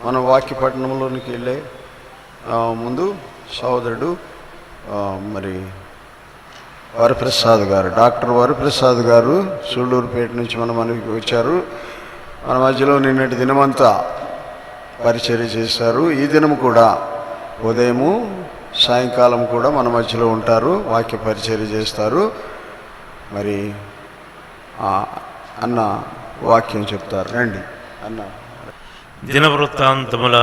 మన వాక్య పట్టణంలోనికి వెళ్ళే ముందు సోదరుడు మరి వరప్రసాద్ గారు, డాక్టర్ వరప్రసాద్ గారు సూళ్ళూరుపేట నుంచి మనకి వచ్చారు. మన మధ్యలో నిన్నటి దినమంతా పరిచర్య చేశారు. ఈ దినం కూడా ఉదయము సాయంకాలం కూడా మన మధ్యలో ఉంటారు, వాక్య పరిచర్య చేస్తారు. మరి అన్న వాక్యం చెప్తారు. రండి అన్న. దినవృత్తాంతముల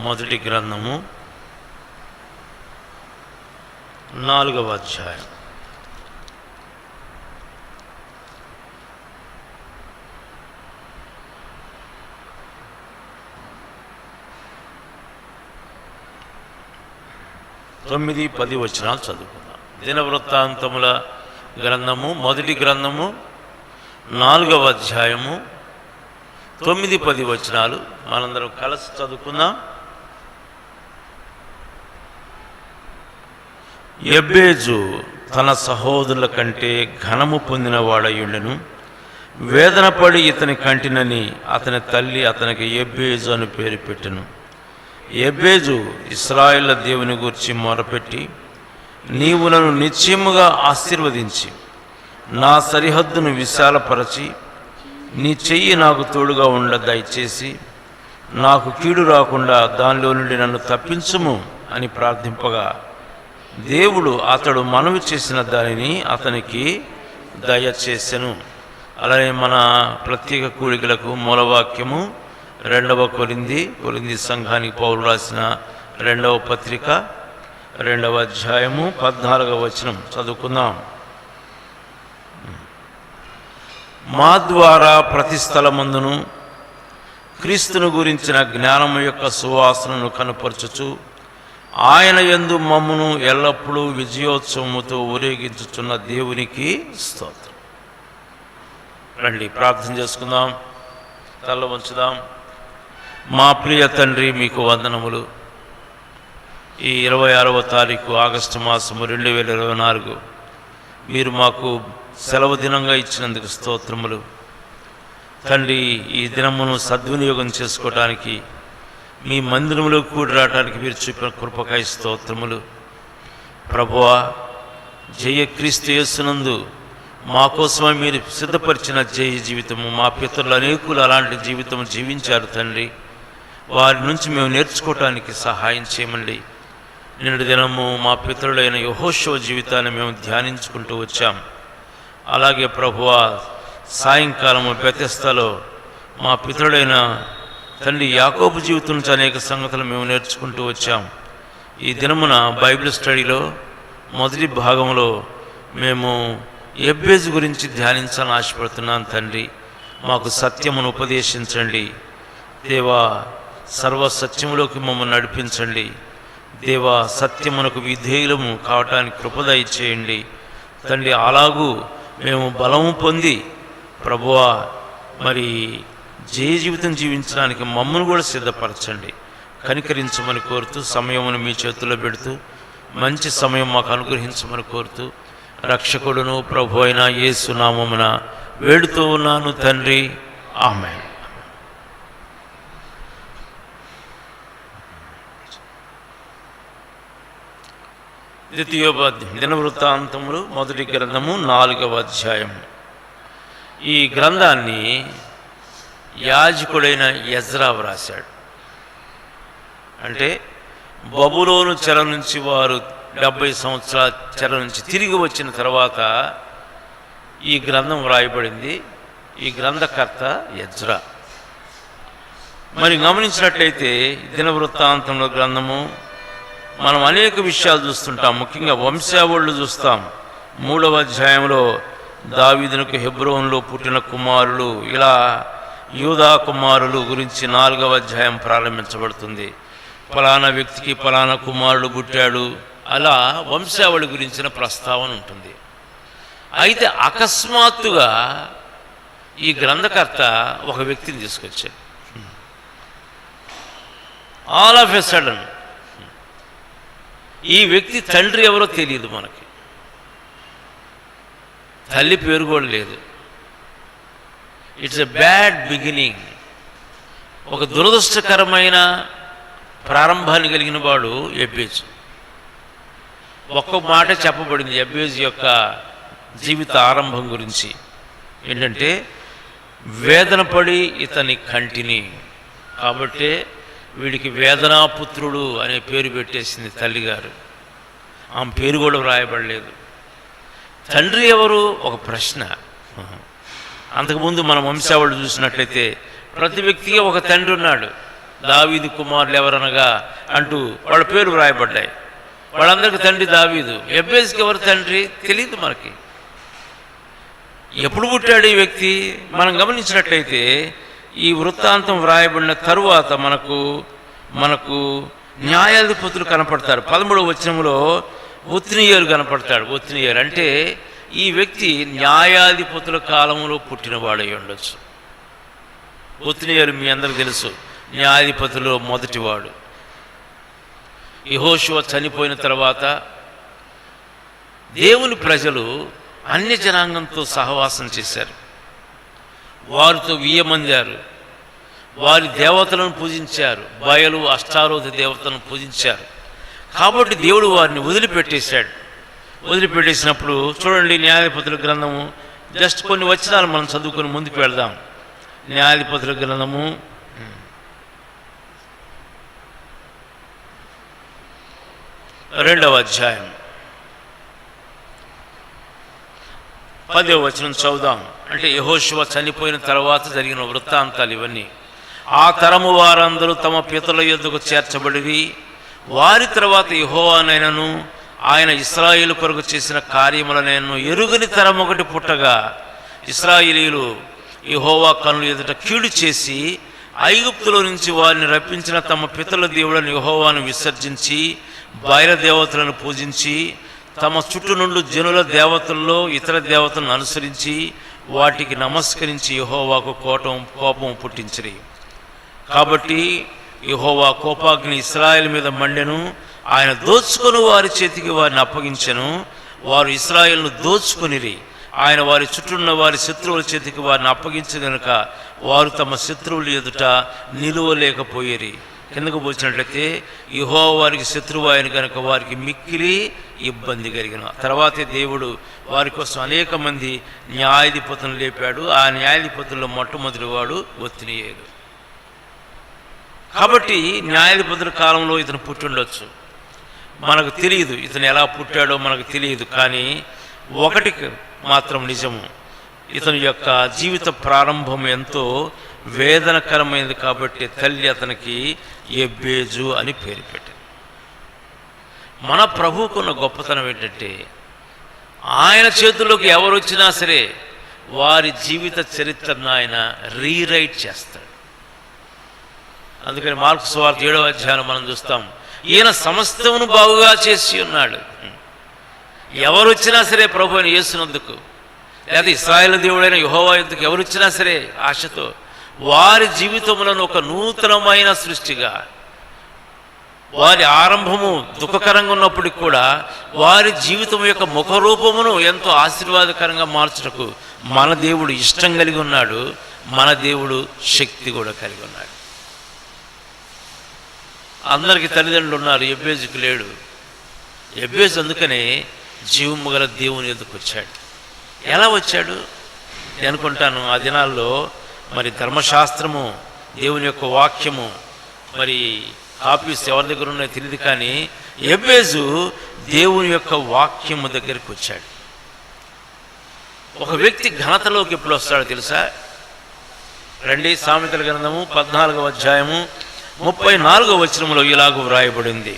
మొదటి గ్రంథము 4వ అధ్యాయం. తొమ్మిది 10 వచనాలు చదువుకుందాం. దినవృత్తాంతముల గ్రంథము మొదటి గ్రంథము 4వ అధ్యాయము 9-10 వచనాలు మనందరం కలిసి చదువుకుందాం. ఎబ్బేజు తన సహోదరుల కంటే ఘనము పొందిన వాడయుండెను. వేదన పడి ఇతని కంటినని అతని తల్లి అతనికి ఎబ్బేజు అని పేరు పెట్టెను. ఎబ్బేజు ఇశ్రాయేలు దేవుని గూర్చి మొరపెట్టి, నీవు నన్ను నిశ్చయముగా ఆశీర్వదించి నా సరిహద్దును విశాలపరచి నీ చెయ్యి నాకు తోడుగా ఉండ దయచేసి నాకు కీడు రాకుండా దానిలో నుండి నన్ను తప్పించుము అని ప్రార్థింపగా దేవుడు అతడు మనవి చేసిన దానిని అతనికి దయచేసెను. అలానే మన ప్రత్యేక కూడికలకు మూలవాక్యము 2వ కొరింథీ సంఘానికి పౌలు రాసిన 2వ పత్రిక 2వ అధ్యాయము 14వ వచనం చదువుకుందాం. మా ద్వారా ప్రతి స్థలమందును క్రీస్తును గురించిన జ్ఞానము యొక్క సువాసనను కనుపరచుచు ఆయన యందు మమ్మును ఎల్లప్పుడూ విజయోత్సవముతో ఊరేగించుచున్న దేవునికి స్తోత్రం. రండి ప్రార్థన చేసుకుందాం, తల వంచుదాం. మా ప్రియ తండ్రి, మీకు వందనములు. ఈ 26వ తారీఖు ఆగస్టు మాసము 2024 మీరు మాకు సెలవు దినంగా ఇచ్చినందుకు స్తోత్రములు తండ్రి. ఈ దినమును సద్వినియోగం చేసుకోవటానికి, మీ మందిరంలో కూడి రావడానికి మీరు చూపిన కృపకై స్తోత్రములు ప్రభువా. జయక్రీస్తు యేసునందు మా కోసమే మీరు సిద్ధపరిచిన జయ జీవితము, మా పితరులు అనేకులు అలాంటి జీవితం జీవించారు తండ్రి. వారి నుంచి మేము నేర్చుకోవటానికి సహాయం చేయమండి. నిన్నటి దినము మా పితరులైన యెహోషువ జీవితాన్ని మేము ధ్యానించుకుంటూ వచ్చాం. అలాగే ప్రభువా, సాయంకాలము బెతెస్దాలో మా పితరుడైన తండ్రి యాకోబు జీవితం నుంచి అనేక సంగతులు మేము నేర్చుకుంటూ వచ్చాం. ఈ దినమున బైబిల్ స్టడీలో మొదటి భాగంలో మేము ఎబ్బేజు గురించి ధ్యానించాలని ఆశపడుతున్నాను తండ్రి. మాకు సత్యమును ఉపదేశించండి దేవా, సర్వసత్యములోకి మమ్మల్ని నడిపించండి దేవా. సత్యమునకు విధేయులము కావటానికి కృపదయ చేయండి తండ్రి. అలాగూ మేము బలము పొంది ప్రభువా మరి జయ జీవితం జీవించడానికి మమ్మల్ని కూడా సిద్ధపరచండి, కనికరించమని కోరుతూ, సమయమును మీ చేతుల్లో పెడుతూ మంచి సమయం మాకు అనుగ్రహించమని కోరుతూ రక్షకుడును ప్రభు అయిన యేసు నామమున వేడుతూ ఉన్నాను తండ్రి, ఆమేన్. దినవృత్తాంతములు మొదటి గ్రంథము 4వ అధ్యాయం. ఈ గ్రంథాన్ని యాజకుడైన ఎజ్రా వ్రాశాడు. అంటే బబులోను చెర నుంచి వారు 70 సంవత్సరాల చెర నుంచి తిరిగి వచ్చిన తర్వాత ఈ గ్రంథం వ్రాయబడింది. ఈ గ్రంథకర్త ఎజ్రా. మరి గమనించినట్లయితే దినవృత్తాంతంలో గ్రంథము మనం అనేక విషయాలు చూస్తుంటాం. ముఖ్యంగా వంశావళులు చూస్తాం. 3వ అధ్యాయంలో దావీదునకు హెబ్రోనులో పుట్టిన కుమారులు, ఇలా యూదా కుమారులు గురించి 4వ అధ్యాయం ప్రారంభించబడుతుంది. ఫలానా వ్యక్తికి ఫలానా కుమారుడు పుట్టాడు, అలా వంశావళి గురించిన ప్రస్తావన ఉంటుంది. అయితే అకస్మాత్తుగా ఈ గ్రంథకర్త ఒక వ్యక్తిని తీసుకొచ్చాడు. ఆల్ ఆఫ్ ఎ సడన్ ఈ వ్యక్తి తండ్రి ఎవరో తెలియదు మనకి, తల్లి పేరు కూడా లేదు. It's a bad beginning. ఒక దురదృష్టకరమైన ప్రారంభాన్ని కలిగిన వాడు యెబ్బేజు. ఒక్క మాట చెప్పబడింది యెబ్బేజు యొక్క జీవిత ఆరంభం గురించి. ఏంటంటే వేదన పడి ఇతని కంటిని, కాబట్టే వీడికి వేదనాపుత్రుడు అనే పేరు పెట్టేసింది తల్లిగారు. ఆమె పేరు కూడా వ్రాయబడలేదు. తండ్రి ఎవరు? ఒక ప్రశ్న. అంతకుముందు మన వంశావళి చూసినట్లయితే ప్రతి వ్యక్తికి ఒక తండ్రి ఉన్నాడు. దావీదు కుమారులు ఎవరనగా అంటూ వాళ్ళ పేరు వ్రాయబడ్డాయి. వాళ్ళందరికీ తండ్రి దావీదు. యెబ్బేజుకి ఎవరు తండ్రి తెలియదు మనకి. ఎప్పుడు పుట్టాడు ఈ వ్యక్తి? మనం గమనించినట్లయితే ఈ వృత్తాంతం వ్రాయబడిన తరువాత మనకు న్యాయాధిపతులు కనపడతారు. 13వ వచనంలో ఒత్నియేలు కనపడతాడు. ఒత్నియేలు అంటే ఈ వ్యక్తి న్యాయాధిపతుల కాలంలో పుట్టినవాడై ఉండొచ్చు. ఒత్నియేలు మీ అందరికి తెలుసు, న్యాయాధిపతులు మొదటివాడు. యెహోషువ చనిపోయిన తర్వాత దేవుని ప్రజలు అన్య జనాంగంతో సహవాసం చేశారు. వారితో వియ్యమందారు. వారి దేవతలను పూజించారు. బయలు అష్టారోధ దేవతలను పూజించారు. కాబట్టి దేవుడు వారిని వదిలిపెట్టేశాడు. వదిలిపెట్టేసినప్పుడు చూడండి, న్యాయాధిపతుల గ్రంథము జస్ట్ కొన్ని వచనాలు మనం చదువుకొని ముందుకు వెళ్దాం. న్యాయాధిపతుల గ్రంథము 2వ అధ్యాయం 10వ వచనం చదువుదాం. అంటే యెహోషువ చనిపోయిన తర్వాత జరిగిన వృత్తాంతాలు ఇవన్నీ. ఆ తరము వారందరూ తమ పితరుల యొద్దకు చేర్చబడిరి. వారి తర్వాత యెహోవానైనను ఆయన ఇశ్రాయేలు కొరకు చేసిన కార్యములనైనను ఎరుగని తరం ఒకటి పుట్టగా, ఇశ్రాయేలీయులు యెహోవా కన్నుల ఎదుట కీడు చేసి ఐగుప్తులో నుంచి వారిని రప్పించిన తమ పితరుల దేవులను యెహోవాను విసర్జించి బయలు దేవతలను పూజించి తమ చుట్టూ నుండి జనుల దేవతల్లో ఇతర దేవతలను అనుసరించి వాటికి నమస్కరించి యెహోవాకు కోపం పుట్టించిరి. కాబట్టి యెహోవా కోపాగ్ని ఇశ్రాయేలు మీద మండెను. ఆయన దోచుకొని వారి చేతికి వారిని అప్పగించెను. వారు ఇశ్రాయేలును దోచుకొనిరి. ఆయన వారి చుట్టూన్న వారి శత్రువుల చేతికి వారిని అప్పగించి గనుక వారు తమ శత్రువుల ఎదుట నిలువలేకపోయేరి. కిందకు పోల్చినట్లయితే యెహోవా వారికి శత్రువు ఆయన కనుక వారికి మిక్కిలి ఇబ్బంది కలిగిన తర్వాతే దేవుడు వారి కోసం అనేక మంది న్యాయాధిపతులను లేపాడు. ఆ న్యాయాధిపతుల్లో మొట్టమొదటి వాడు ఒత్నియేలు. కాబట్టి న్యాయాధిపతుల కాలంలో ఇతను పుట్టుండొచ్చు. మనకు తెలియదు ఇతను ఎలా పుట్టాడో మనకు తెలియదు. కానీ ఒకటి మాత్రం నిజము, ఇతని యొక్క జీవిత ప్రారంభం ఎంతో వేదనకరమైనది. కాబట్టి తల్లి అతనికి యెబ్బేజు అని పేరు పెట్టింది. మన ప్రభువుకున్న గొప్పతనం ఏంటంటే ఆయన చేతుల్లోకి ఎవరు వచ్చినా సరే వారి జీవిత చరిత్రను ఆయన రీరైట్ చేస్తాడు. అందుకని మార్కు సువార్త 7వ అధ్యాయం మనం చూస్తాం, ఈయన సమస్తమును బాగుగా చేసి ఉన్నాడు. ఎవరు వచ్చినా సరే ప్రభు అని యేసునందుకు, లేదా ఇశ్రాయేలు దేవుడైన యెహోవా యందుకు ఎవరు వచ్చినా సరే ఆశతో వారి జీవితంలో ఒక నూతనమైన సృష్టిగా, వారి ఆరంభము దుఃఖకరంగా ఉన్నప్పటికి కూడా వారి జీవితం యొక్క ముఖరూపమును ఎంతో ఆశీర్వాదకరంగా మార్చుటకు మన దేవుడు ఇష్టం కలిగి ఉన్నాడు. మన దేవుడు శక్తి కూడా కలిగి ఉన్నాడు. అందరికీ తల్లిదండ్రులు ఉన్నారు, యెబ్బేజుకు లేడు. యెబ్బేజు అందుకనే జీవము గల దేవుని ఎదుకు వచ్చాడు. ఎలా వచ్చాడు నేను అనుకుంటాను, ఆ దినాల్లో మరి ధర్మశాస్త్రము, దేవుని యొక్క వాక్యము, మరి కాపీస్ ఎవరి దగ్గర ఉన్నాయో తెలియదు. కానీ యెబ్బేజు దేవుని యొక్క వాక్యము దగ్గరికి వచ్చాడు. ఒక వ్యక్తి ఘనతలోకి ఎప్పుడు వస్తాడో తెలుసా? రండి, సామెతల గ్రంథము 14వ అధ్యాయము 34వ వచనంలో ఇలాగూ వ్రాయబడింది.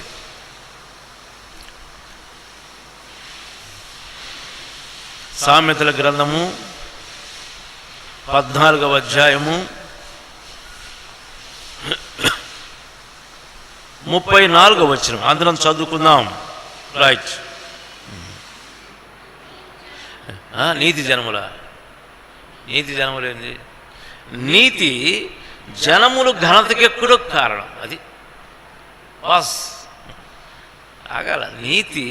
సామెతల గ్రంథము 14వ అధ్యాయము 34వ వచనం అందరం చదువుకుందాం. రైట్. నీతి జనములేంది? నీతి జనములు ఘనతకెక్కుడు కారణం. అది బాస్ ఆగాల. నీతి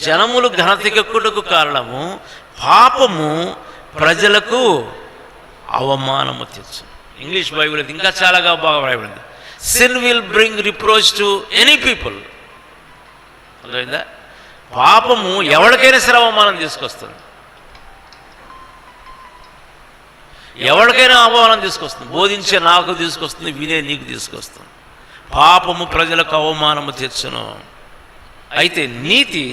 జనములు ఘనతకెక్కుటకు కారణము, పాపము ప్రజలకు అవమానము తెచ్చు. ఇంగ్లీష్ బైబిల్ అయితే ఇంకా చాలాగా బాగా రాయబడింది. Sin will bring reproach to any people. అర్థమైందా? పాపము ఎవరికైనా సరే అవమానం తీసుకొస్తుంది, ఎవరికైనా అవమానం తీసుకొస్తుంది. బోధించే నాకు తీసుకొస్తుంది, వినే నీకు తీసుకొస్తుంది. పాపము ప్రజలకు అవమానము తెచ్చును. అయితే నీతి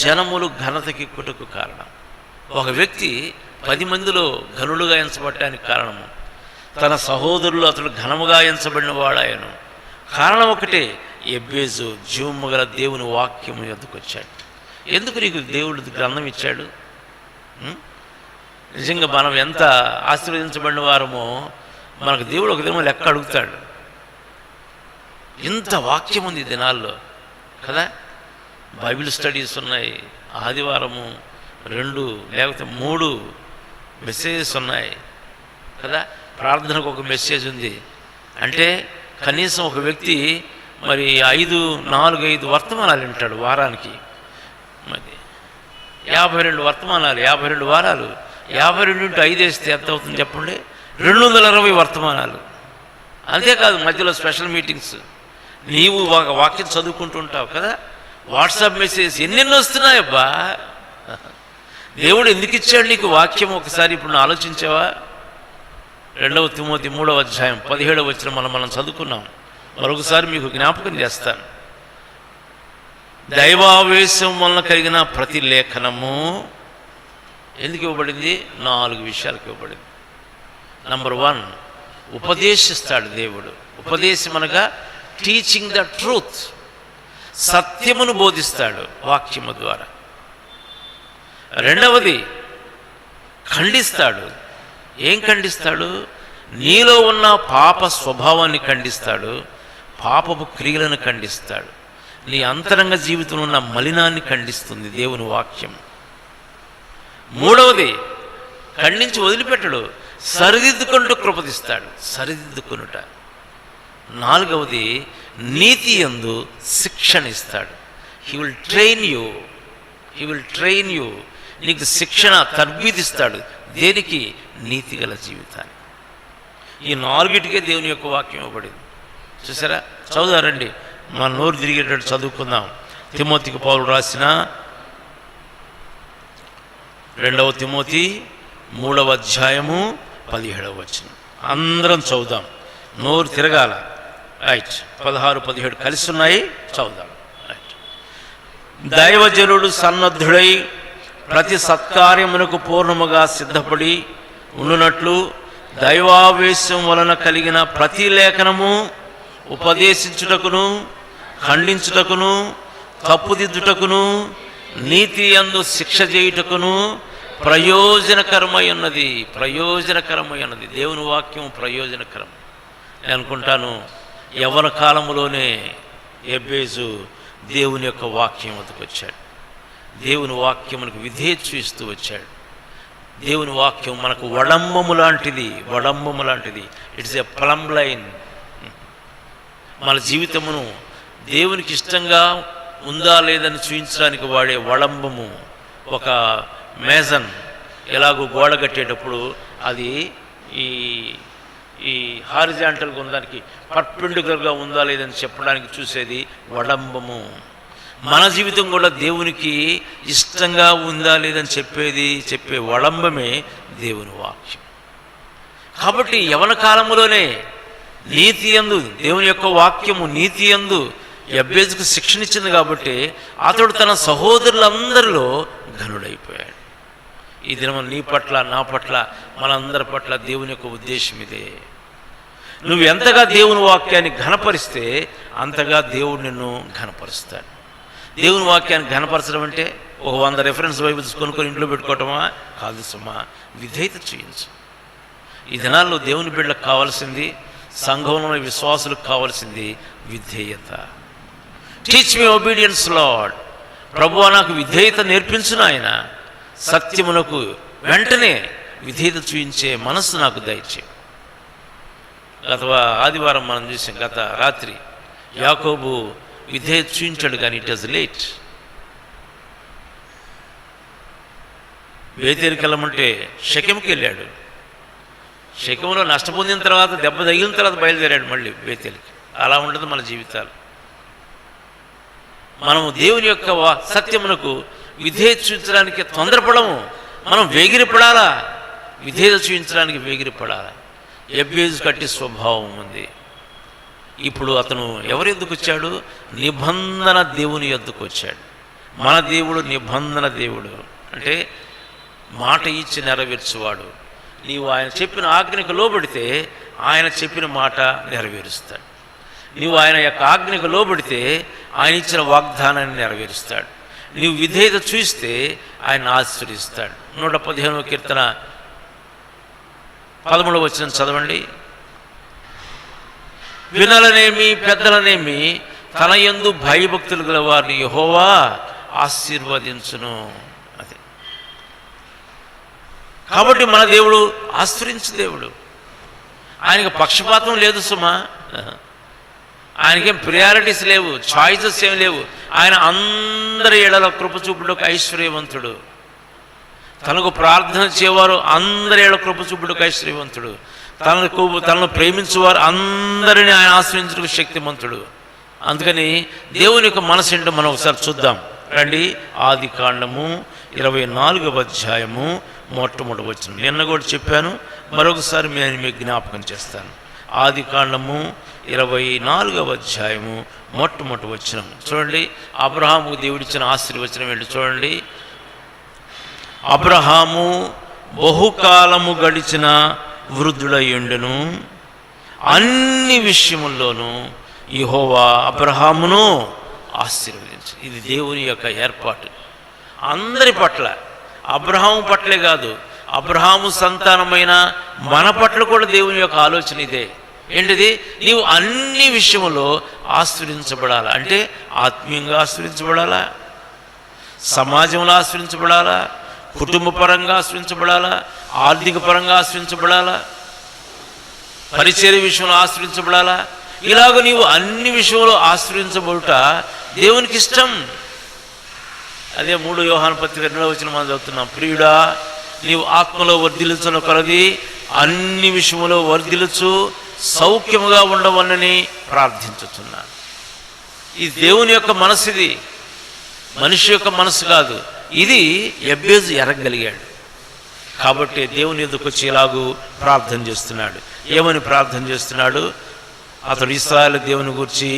జనములు ఘనతకి కుటుకు కారణం. ఒక వ్యక్తి 10 మందిలో ఘనుడుగా ఎంచబడటానికి కారణము తన సహోదరులు అతడు ఘనముగా ఎంచబడిన వాడాయను. కారణం ఒకటే, ఎబ్బేజు జీవము గల దేవుని వాక్యము యొద్దకు వచ్చాడు. ఎందుకు నీకు దేవుడు గ్రంథం ఇచ్చాడు? నిజంగా మనం ఎంత ఆశీర్వదించబడిన వారమో మనకు దేవుడు ఒక దినం లెక్క అడుగుతాడు. ఇంత వాక్యం ఉంది దినాల్లో కదా. బైబిల్ స్టడీస్ ఉన్నాయి, ఆదివారము 2 లేకపోతే 3 మెసేజెస్ ఉన్నాయి కదా. ప్రార్థనకు ఒక మెసేజ్ ఉంది. అంటే కనీసం ఒక వ్యక్తి మరి 4-5 వర్తమానాలు వింటాడు వారానికి. మరి 52 వర్తమానాలు, 52 వారాలు, 52 × 5 వేస్తే ఎంత అవుతుంది చెప్పండి? 220 వర్తమానాలు. అంతేకాదు మధ్యలో స్పెషల్ మీటింగ్స్. నీవు ఒక వాక్యం చదువుకుంటుంటావు కదా, వాట్సాప్ మెసేజ్ ఎన్నెన్నో వస్తున్నాయబ్బా. దేవుడు ఎందుకు ఇచ్చాడు నీకు వాక్యం? ఒకసారి ఇప్పుడు ఆలోచించావా? 2 తిమోతి 3వ అధ్యాయం 17వ వచనం మనం చదువుకున్నాం. మరొకసారి మీకు జ్ఞాపకం చేస్తాను. దైవావేశం వలన కలిగిన ప్రతి లేఖనము ఎందుకు ఇవ్వబడింది? 4 విషయాలకు ఇవ్వబడింది. నంబర్ 1, ఉపదేశిస్తాడు దేవుడు. ఉపదేశం అనగా టీచింగ్ ద ట్రూత్, సత్యమును బోధిస్తాడు వాక్యము ద్వారా. రెండవది ఖండిస్తాడు. ఏం ఖండిస్తాడు? నీలో ఉన్న పాప స్వభావాన్ని ఖండిస్తాడు, పాపపు క్రియలను ఖండిస్తాడు. నీ అంతరంగ జీవితంలో ఉన్న మలినాన్ని ఖండిస్తుంది దేవుని వాక్యం. మూడవది ఖండించి వదిలిపెట్టడు, సరిదిద్దుకుంటూ కృపదిస్తాడు, సరిదిద్దుకునుట. నాలుగవది నీతి యందు శిక్షణ ఇస్తాడు. He will train you. నీకు శిక్షణ తర్బీదిస్తాడు. దేనికి? నీతి గల జీవితాన్ని. ఈ 4టికే దేవుని యొక్క వాక్యం ఇవ్వబడింది. చూసారా? చదువుదారండి, మన నోరు తిరిగేటట్టు చదువుకుందాం. తిమోతికి పౌలు రాసిన 2వ తిమోతి 3వ అధ్యాయము 17వ వచనం. అందరం చదువుదాం, నోరు తిరగాల. రైట్. 16-17 కలిసి ఉన్నాయి, చదువుదాం. రైట్. దైవజనుడు సన్నద్ధుడై ప్రతి సత్కార్యమునకు పూర్ణముగా సిద్ధపడి ఉండునట్లు దైవావేశం వలన కలిగిన ప్రతి లేఖనము ఉపదేశించుటకును, ఖండించుటకును, తప్పుదిద్దుటకును, నీతి యందు శిక్ష చేయుటకును ప్రయోజనకరమై ఉన్నది. దేవుని వాక్యం ప్రయోజనకరం. నేను అనుకుంటాను, యవ్వన కాలంలోనే ఎబ్బేజు దేవుని యొక్క వాక్యం వద్దకు వచ్చాడు. దేవుని వాక్యం మనకు విధేయత చూపిస్తూ వచ్చాడు. దేవుని వాక్యం మనకు వడంబము లాంటిది. It's a plum line. మన జీవితమును దేవునికి ఇష్టంగా ఉందా లేదని చూపించడానికి వాడే వడంబము. ఒక మేజన్ ఎలాగో గోడ కట్టేటప్పుడు అది ఈ హారిజాంటల్గా ఉందానికి పర్పెండిక్యులర్గా ఉందా లేదని చెప్పడానికి చూసేది వడంబము. మన జీవితం కూడా దేవునికి ఇష్టంగా ఉందా లేదని చెప్పే వడంబమే దేవుని వాక్యం. కాబట్టి యవన కాలంలోనే నీతి యందు దేవుని యొక్క వాక్యము నీతి యందు ఎబ్బేజుకు శిక్షణిచ్చింది. కాబట్టి అతడు తన సహోదరులందరిలో ఘనుడైపోయాడు. ఈ దినం నీ పట్ల, నా పట్ల, మనందరి పట్ల దేవుని యొక్క ఉద్దేశం ఇదే. నువ్వు ఎంతగా దేవుని వాక్యాన్ని ఘనపరిస్తే అంతగా దేవుడు నిన్ను ఘనపరుస్తాడు. దేవుని వాక్యాన్ని ఘనపరచడం అంటే ఒక 100 రెఫరెన్స్ బైబిల్స్ కొనుక్కొని ఇంట్లో పెట్టుకోవటమా? కాదు సుమా. విధేయత చూయించు. ఈ దినాల్లో దేవుని బిడ్డలకు కావాల్సింది, సంఘంలో విశ్వాసులకు కావాల్సింది విధేయత. Teach me obedience lord. ప్రభువా నాకు విధేయత నేర్పించు నాయన. సత్యమునకు వెంటనే విధేయత చూయించే మనస్సు నాకు దయచేయి. ఆదివారం మనం చూసాం, గత రాత్రి యాకోబు విధేయత చూయించాడు, కానీ ఇట్ వాజ్ లేట్. బేతేలుకి వెళ్ళమంటే షెకెంకి వెళ్ళాడు. శకంలో నష్టపొందిన తర్వాత దెబ్బ తగిలిన తర్వాత బయలుదేరాడు మళ్ళీ బేతేలికి. అలా ఉండదు మన జీవితాలు. మనము దేవుని యొక్క సత్యమునకు విధేయత చూపించడానికి తొందరపడము, మనం వేగిరపడాలా, విధేయత చూపించడానికి వేగిరపడాలా. ఎబ్బేజు కట్టి స్వభావం ఉంది. ఇప్పుడు అతను ఎవరి యొద్దకు వచ్చాడు? నిబంధన దేవుని యొద్దకు వచ్చాడు. మన దేవుడు నిబంధన దేవుడు, అంటే మాట ఇచ్చి నెరవేర్చువాడు. నీవు ఆయన చెప్పిన ఆజ్ఞకు లోబడితే ఆయన చెప్పిన మాట నెరవేరుస్తాడు. నీవు ఆయన యొక్క ఆజ్ఞకు లోబడితే ఆయన ఇచ్చిన వాగ్దానాన్ని నెరవేరుస్తాడు. నీవు విధేయత చూస్తే ఆయన ఆశీర్వదిస్తాడు. 115వ కీర్తన 13వ వచనం చదవండి. వినలనేమి పెద్దలనేమి తన యందు భయభక్తులు గల వారిని యెహోవా ఆశీర్వదించును. అది కాబట్టి మన దేవుడు ఆశ్రయించు దేవుడు. ఆయనకు పక్షపాతం లేదు సుమా. ఆయనకేం ప్రియారిటీస్ లేవు, చాయిసెస్ ఏం లేవు. ఆయన అందరి ఏడల కృప చూపుటకు ఐశ్వర్యవంతుడు. తనకు ప్రార్థన చేయవారు అందరి ఏళ్ళ కృప చూపుటకు ఐశ్వర్యవంతుడు. తనను ప్రేమించేవారు అందరినీ ఆయన ఆశ్రయించుటకు శక్తిమంతుడు. అందుకని దేవుని యొక్క మనసు ఏంటో మనం ఒకసారి చూద్దాం రండి. ఆది కాండము 24వ అధ్యాయము మొట్టమొదటి వచనం. నిన్న కూడా చెప్పాను, మరొకసారి నేను మీకు జ్ఞాపకం చేస్తాను. ఆది కాండము 24వ అధ్యాయము మొట్టమొదటి వచనం చూడండి. అబ్రహాముకు దేవుడిచ్చిన ఆశీర్వచనం ఏంటి చూడండి. అబ్రహాము బహుకాలము గడిచిన వృద్ధుడయ్యుండెను, అన్ని విషయముల్లోనూ యెహోవా అబ్రహామును ఆశీర్వదించు. ఇది దేవుని యొక్క ఏర్పాటు అందరి పట్ల. అబ్రహాము పట్లే కాదు, అబ్రహాము సంతానమైన మన పట్ల కూడా దేవుని యొక్క ఆలోచన ఇదే. ఏంటిది? నీవు అన్ని విషయంలో ఆశ్రయించబడాలా. అంటే ఆత్మీయంగా ఆశ్రయించబడాలా, సమాజంలో ఆశ్రయించబడాలా, కుటుంబ పరంగా ఆశ్రయించబడాలా, ఆర్థిక పరంగా ఆశ్రయించబడాలా, పరిచర్య విషయంలో ఆశ్రయించబడాలా. ఇలాగ నీవు అన్ని విషయంలో ఆశ్రయించబడుట దేవునికి ఇష్టం. అదే 3 యోహాను పత్రిక 2వ వచనం మనం చదువుతున్నాం. ప్రియుడా, నీవు ఆత్మలో వర్ధిల్లుచున్న కొలది అన్ని విషయంలో వర్ధిల్లుచు సౌఖ్యముగా ఉండవలని ప్రార్థించుతున్నాను. ఈ దేవుని యొక్క మనసు, ఇది మనిషి యొక్క మనసు కాదు. ఇది ఎబ్బేజు ఎరగగలిగాడు కాబట్టి దేవుని ఎదుకు వచ్చి ఇలాగూ ప్రార్థన చేస్తున్నాడు. ఏమని ప్రార్థన చేస్తున్నాడు? అతడు ఇశ్రాయేలు దేవుని గురించి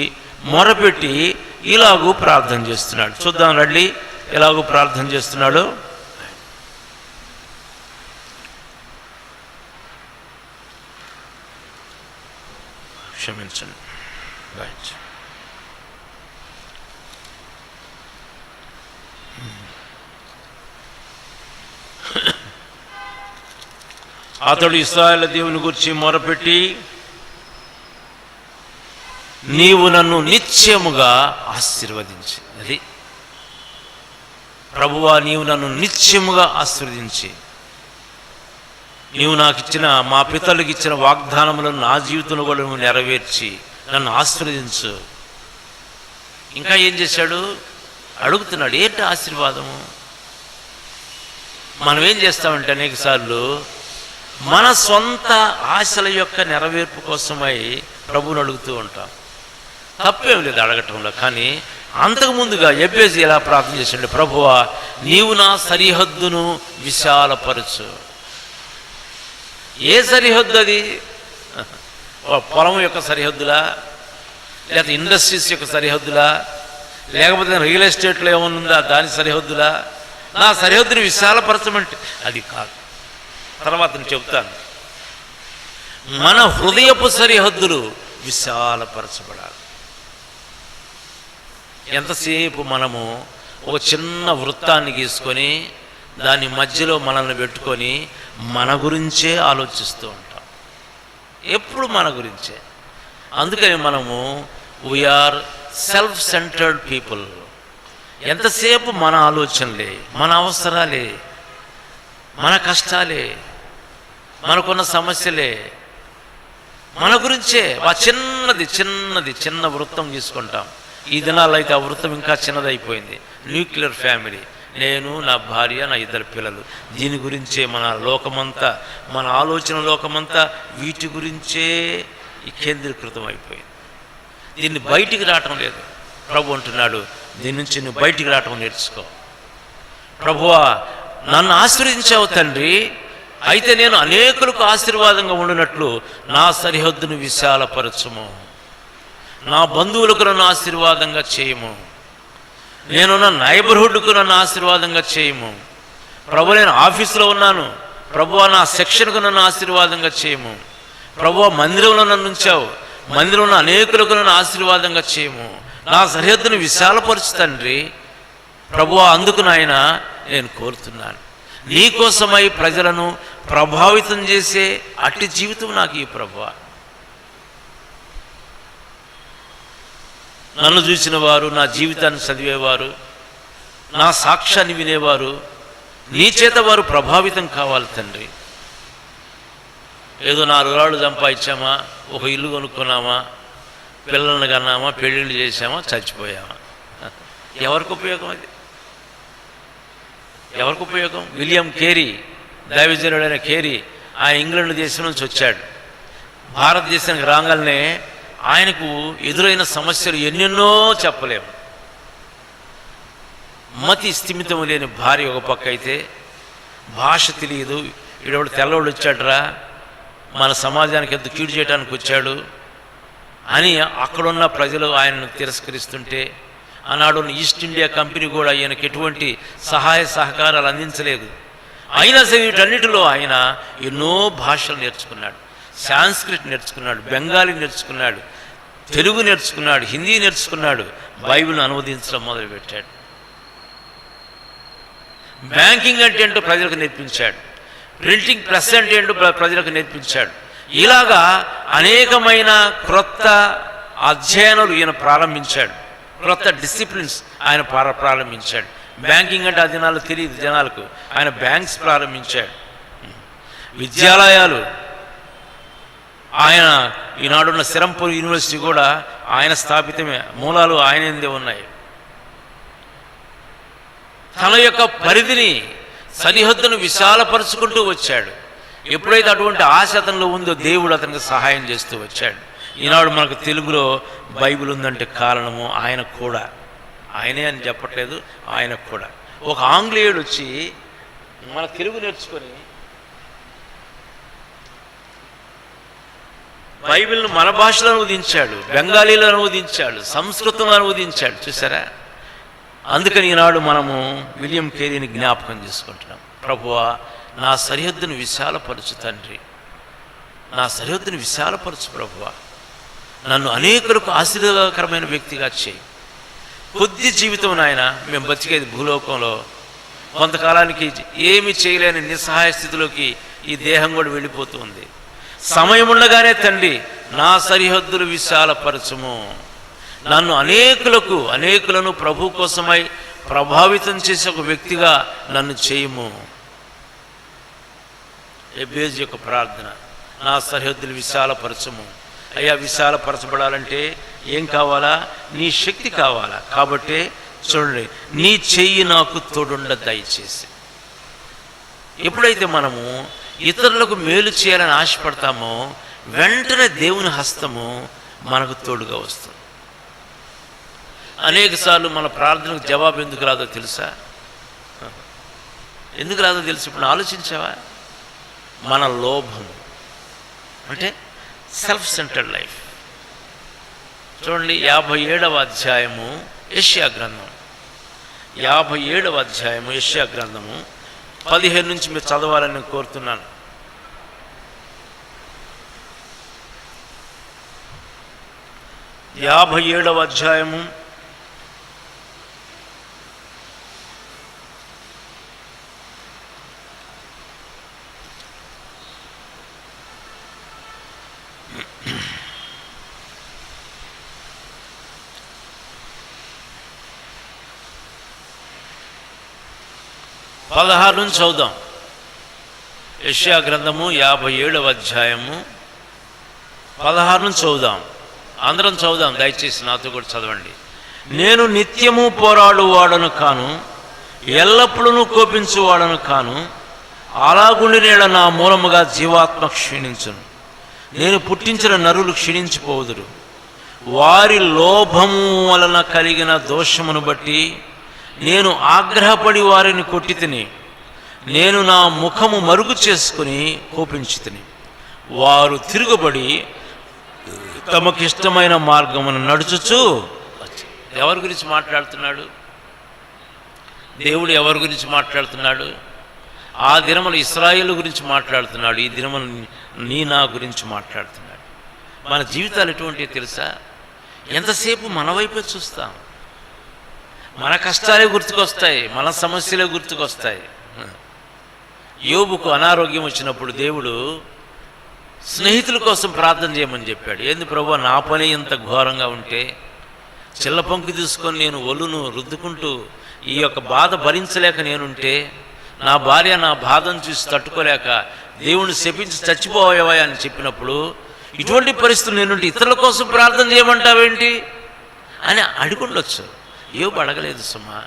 మొరపెట్టి ఇలాగూ ప్రార్థన చేస్తున్నాడు. చూద్దాం రండి ఎలాగూ ప్రార్థన చేస్తున్నాడు. క్షమించండి. రైట్. అతడు ఇశ్రాయేలు దేవుని గురించి మొరపెట్టి, నీవు నన్ను నిత్యముగా ఆశీర్వదించి, అది ప్రభువా, నీవు నన్ను నిత్యముగా ఆశీర్వదించి, నీవు నాకు ఇచ్చిన, మా పితరులకు ఇచ్చిన వాగ్దానములను నా జీవితంలో కూడా నువ్వు నెరవేర్చి నన్ను ఆశీర్వదించు. ఇంకా ఏం చేశాడు? అడుగుతున్నాడు, ఏంటి ఆశీర్వాదము? మనం ఏం చేస్తామంటే అనేకసార్లు మన సొంత ఆశల యొక్క నెరవేర్పు కోసమై ప్రభువుని అడుగుతూ ఉంటాం. తప్పేం లేదు అడగటంలో. కానీ అంతకుముందుగా ఎబ్బేజు ఎలా ప్రార్థన చేశాడు? ప్రభువా, నీవు నా సరిహద్దును విశాలపరచు. ఏ సరిహద్దు అది? పొలం యొక్క సరిహద్దులా, లేకపోతే ఇండస్ట్రీస్ యొక్క సరిహద్దులా, లేకపోతే రియల్ ఎస్టేట్లో ఏమన్నా దాని సరిహద్దులా? నా సరిహద్దుని విశాలపరచమంటే అది కాదు. తర్వాత నేను చెప్తాను. మన హృదయపు సరిహద్దులు విశాలపరచబడాలి. ఎంతసేపు మనము ఒక చిన్న వృత్తాన్ని గీసుకొని దాని మధ్యలో మనల్ని పెట్టుకొని మన గురించే ఆలోచిస్తూ ఉంటాం. ఎప్పుడు మన గురించే. అందుకని మనము వీఆర్ సెల్ఫ్ సెంటర్డ్ పీపుల్. ఎంతసేపు మన ఆలోచనలే, మన అవసరాలే, మన కష్టాలే, మనకున్న సమస్యలే, మన గురించే. ఆ చిన్న వృత్తం తీసుకుంటాం. ఈ దినాల్లో అయితే ఆ వృత్తం ఇంకా చిన్నదైపోయింది. Nuclear family. నేను, నా భార్య, నా 2 పిల్లలు. దీని గురించే మన లోకమంతా, మన ఆలోచన లోకమంతా వీటి గురించే కేంద్రీకృతం అయిపోయింది. దీన్ని బయటికి రావటం లేదు. ప్రభు అంటున్నాడు, దీని నుంచి నువ్వు బయటికి రావటం నేర్చుకో. ప్రభువా, నన్ను ఆశీర్వదించావు తండ్రి, అయితే నేను అనేకులకు ఆశీర్వాదంగా ఉండినట్లు నా సరిహద్దును విశాలపరచుము. నా బంధువులకు నన్ను ఆశీర్వాదంగా చేయము. నేను నా నైబర్హుడ్కు నన్ను ఆశీర్వాదంగా చేయము. ప్రభు, నేను ఆఫీసులో ఉన్నాను, ప్రభువా నా సెక్షన్కు నన్ను ఆశీర్వాదంగా చేయము. ప్రభువా, మందిరంలో నన్ను ఉంచావు, మందిరంలో అనేకులకు నన్ను ఆశీర్వాదంగా చేయము. నా సరిహద్దును విశాలపరచు తండ్రి. ప్రభువా, అందుకు నాయన నేను కోరుతున్నాను, నీకోసమై ప్రజలను ప్రభావితం చేసే అట్టి జీవితం నాకు ఈ ప్రభువా. నన్ను చూసిన వారు, నా జీవితాన్ని చదివేవారు, నా సాక్ష్యాన్ని వినేవారు, నీ చేత వారు ప్రభావితం కావాలి తండ్రి. ఏదో 4 రాళ్ళు సంపాదించామా, ఒక ఇల్లు కొనుక్కున్నామా, పిల్లల్ని కన్నామా, పెళ్ళిళ్ళు చేసామా, చచ్చిపోయామా? ఎవరికి ఉపయోగం అది? ఎవరికి ఉపయోగం? విలియం కేరీ, దైవజనుడైన కేరీ, ఆయన ఇంగ్లాండ్ దేశం నుంచి వచ్చాడు. భారతదేశానికి రాగానే ఆయనకు ఎదురైన సమస్యలు ఎన్నెన్నో చెప్పలేము. మతి స్థిమితం లేని భార్య ఒక పక్క అయితే, భాష తెలియదు, ఈడవాడు తెల్లవాడు వచ్చాడురా, మన సమాజానికి ఎంత కీడు చేయడానికి వచ్చాడు అని అక్కడున్న ప్రజలు ఆయనను తిరస్కరిస్తుంటే, ఆనాడు ఈస్ట్ ఇండియా కంపెనీ కూడా ఆయనకు ఎటువంటి సహాయ సహకారాలు అందించలేదు. అయినా సరే వీటన్నిటిలో ఆయన ఎన్నో భాషలు నేర్చుకున్నాడు. సాంస్క్రిట్ నేర్చుకున్నాడు, బెంగాలీ నేర్చుకున్నాడు, తెలుగు నేర్చుకున్నాడు, హిందీ నేర్చుకున్నాడు, బైబిల్ను అనువదించడం మొదలుపెట్టాడు. బ్యాంకింగ్ అంటే ఏంటో ప్రజలకు నేర్పించాడు, ప్రింటింగ్ ప్రెస్ అంటే ఏంటో ప్రజలకు నేర్పించాడు. ఇలాగా అనేకమైన క్రొత్త అధ్యయనాలు ఈయన ప్రారంభించాడు, క్రొత్త డిసిప్లిన్స్ ఆయన ప్రారంభించాడు. బ్యాంకింగ్ అంటే ఆ దినాలు తెలియదు జనాలకు, ఆయన బ్యాంక్స్ ప్రారంభించాడు. విద్యాలయాలు, ఆయన ఈనాడున్న సిరంపూర్ యూనివర్సిటీ కూడా ఆయన స్థాపితమే, మూలాలు ఆయనదే ఉన్నాయి. తన యొక్క పరిధిని, సరిహద్దును విశాలపరుచుకుంటూ వచ్చాడు. ఎప్పుడైతే అటువంటి ఆశ అతనిలో ఉందో దేవుడు అతనికి సహాయం చేస్తూ వచ్చాడు. ఈనాడు మనకు తెలుగులో బైబిల్ ఉందంటే కారణము ఆయన కూడా, ఆయనే అని చెప్పట్లేదు, ఆయనకు కూడా. ఒక ఆంగ్లేయుడు వచ్చి మన తెలుగు నేర్చుకొని బైబిల్ను మన భాషలో అనువదించాడు, బెంగాలీలో అనువదించాడు, సంస్కృతంలో అనువదించాడు. చూసారా? అందుకని ఈనాడు మనము విలియం కేరీని జ్ఞాపకం చేసుకుంటున్నాం. ప్రభువా, నా సరిహద్దును విశాలపరచు తండ్రి, నా సరిహద్దును విశాలపరచు ప్రభువా, నన్ను అనేకులకు ఆశీర్వాదకరమైన వ్యక్తిగా చేయి. కొద్ది జీవితం నాయన మేము బతికేది భూలోకంలో, కొంతకాలానికి ఏమి చేయలేని నిస్సహాయ స్థితిలోకి ఈ దేహం కూడా వెళ్ళిపోతుంది. సమయం ఉండగానే తండ్రి నా సరిహద్దులు విశాలపరచుము, నన్ను అనేకులను ప్రభు కోసమై ప్రభావితం చేసే ఒక వ్యక్తిగా నన్ను చేయము. ఎబేజు యొక్క ప్రార్థన, నా సరిహద్దులు విశాలపరచము. అయ్యా, విశాలపరచబడాలంటే ఏం కావాలా? నీ శక్తి కావాలా. కాబట్టి చూడండి, నీ చెయ్యి నాకు తోడుండ దయచేసి. ఎప్పుడైతే మనము ఇతరులకు మేలు చేయాలని ఆశపడతామో వెంటనే దేవుని హస్తము మనకు తోడుగా వస్తుంది. అనేకసార్లు మన ప్రార్థనకు జవాబు ఎందుకు రాదో తెలుసా? ఎందుకు రాదో తెలుసు? ఇప్పుడు ఆలోచించావా? మన లోభం, అంటే సెల్ఫ్ సెంటర్డ్ లైఫ్. చూడండి, 57వ అధ్యాయము యెషయా గ్రంథం, 57వ అధ్యాయము యెషయా గ్రంథము 15 నుంచి మీరు చదవాలని నేను కోరుతున్నాను. యాభై 57వ అధ్యాయము 16 నుంచి చదువుదాం. యెషయా గ్రంథము 57వ అధ్యాయము 16 నుంచి చదువుదాం. అందరం చదువుదాం, దయచేసి నాతో కూడా చదవండి. నేను నిత్యము పోరాడువాడను కాను, ఎల్లప్పుడూ కోపించువాడను కాను, అలాగుండి నేల నా మూలముగా జీవాత్మ క్షీణించును. నేను పుట్టించిన నరులు క్షీణించిపోదురు. వారి లోభము వలన కలిగిన దోషమును బట్టి నేను ఆగ్రహపడి వారిని కొట్టి తిని, నేను నా ముఖము మరుగు చేసుకుని కోపించి తిని. వారు తిరుగుబడి తమకిష్టమైన మార్గమును నడుచుచు. ఎవరి గురించి మాట్లాడుతున్నాడు దేవుడు? ఎవరి గురించి మాట్లాడుతున్నాడు? ఆ దినములు ఇశ్రాయేలు గురించి మాట్లాడుతున్నాడు. ఈ దినములు నా గురించి మాట్లాడుతున్నాడు. మన జీవితాలు ఎటువంటివి తెలుసా? ఎంతసేపు మన వైపే చూస్తాం. మన కష్టాలే గుర్తుకొస్తాయి, మన సమస్యలే గుర్తుకొస్తాయి. యోబుకు అనారోగ్యం వచ్చినప్పుడు దేవుడు స్నేహితుల కోసం ప్రార్థన చేయమని చెప్పాడు. ఏంది ప్రభువా, నా పని ఇంత ఘోరంగా ఉంటే చిల్ల పంకు తీసుకొని నేను ఒళ్ళును రుద్దుకుంటూ ఈ యొక్క బాధ భరించలేక నేనుంటే, నా భార్య నా బాధను చూసి తట్టుకోలేక దేవుణ్ణి శపించి చచ్చిపోయావా అని చెప్పినప్పుడు, ఇటువంటి పరిస్థితులు నేనుంటే ఇతరుల కోసం ప్రార్థన చేయమంటావేంటి అని అడుగుండొచ్చు. యోబు అడగలేదు సుమా.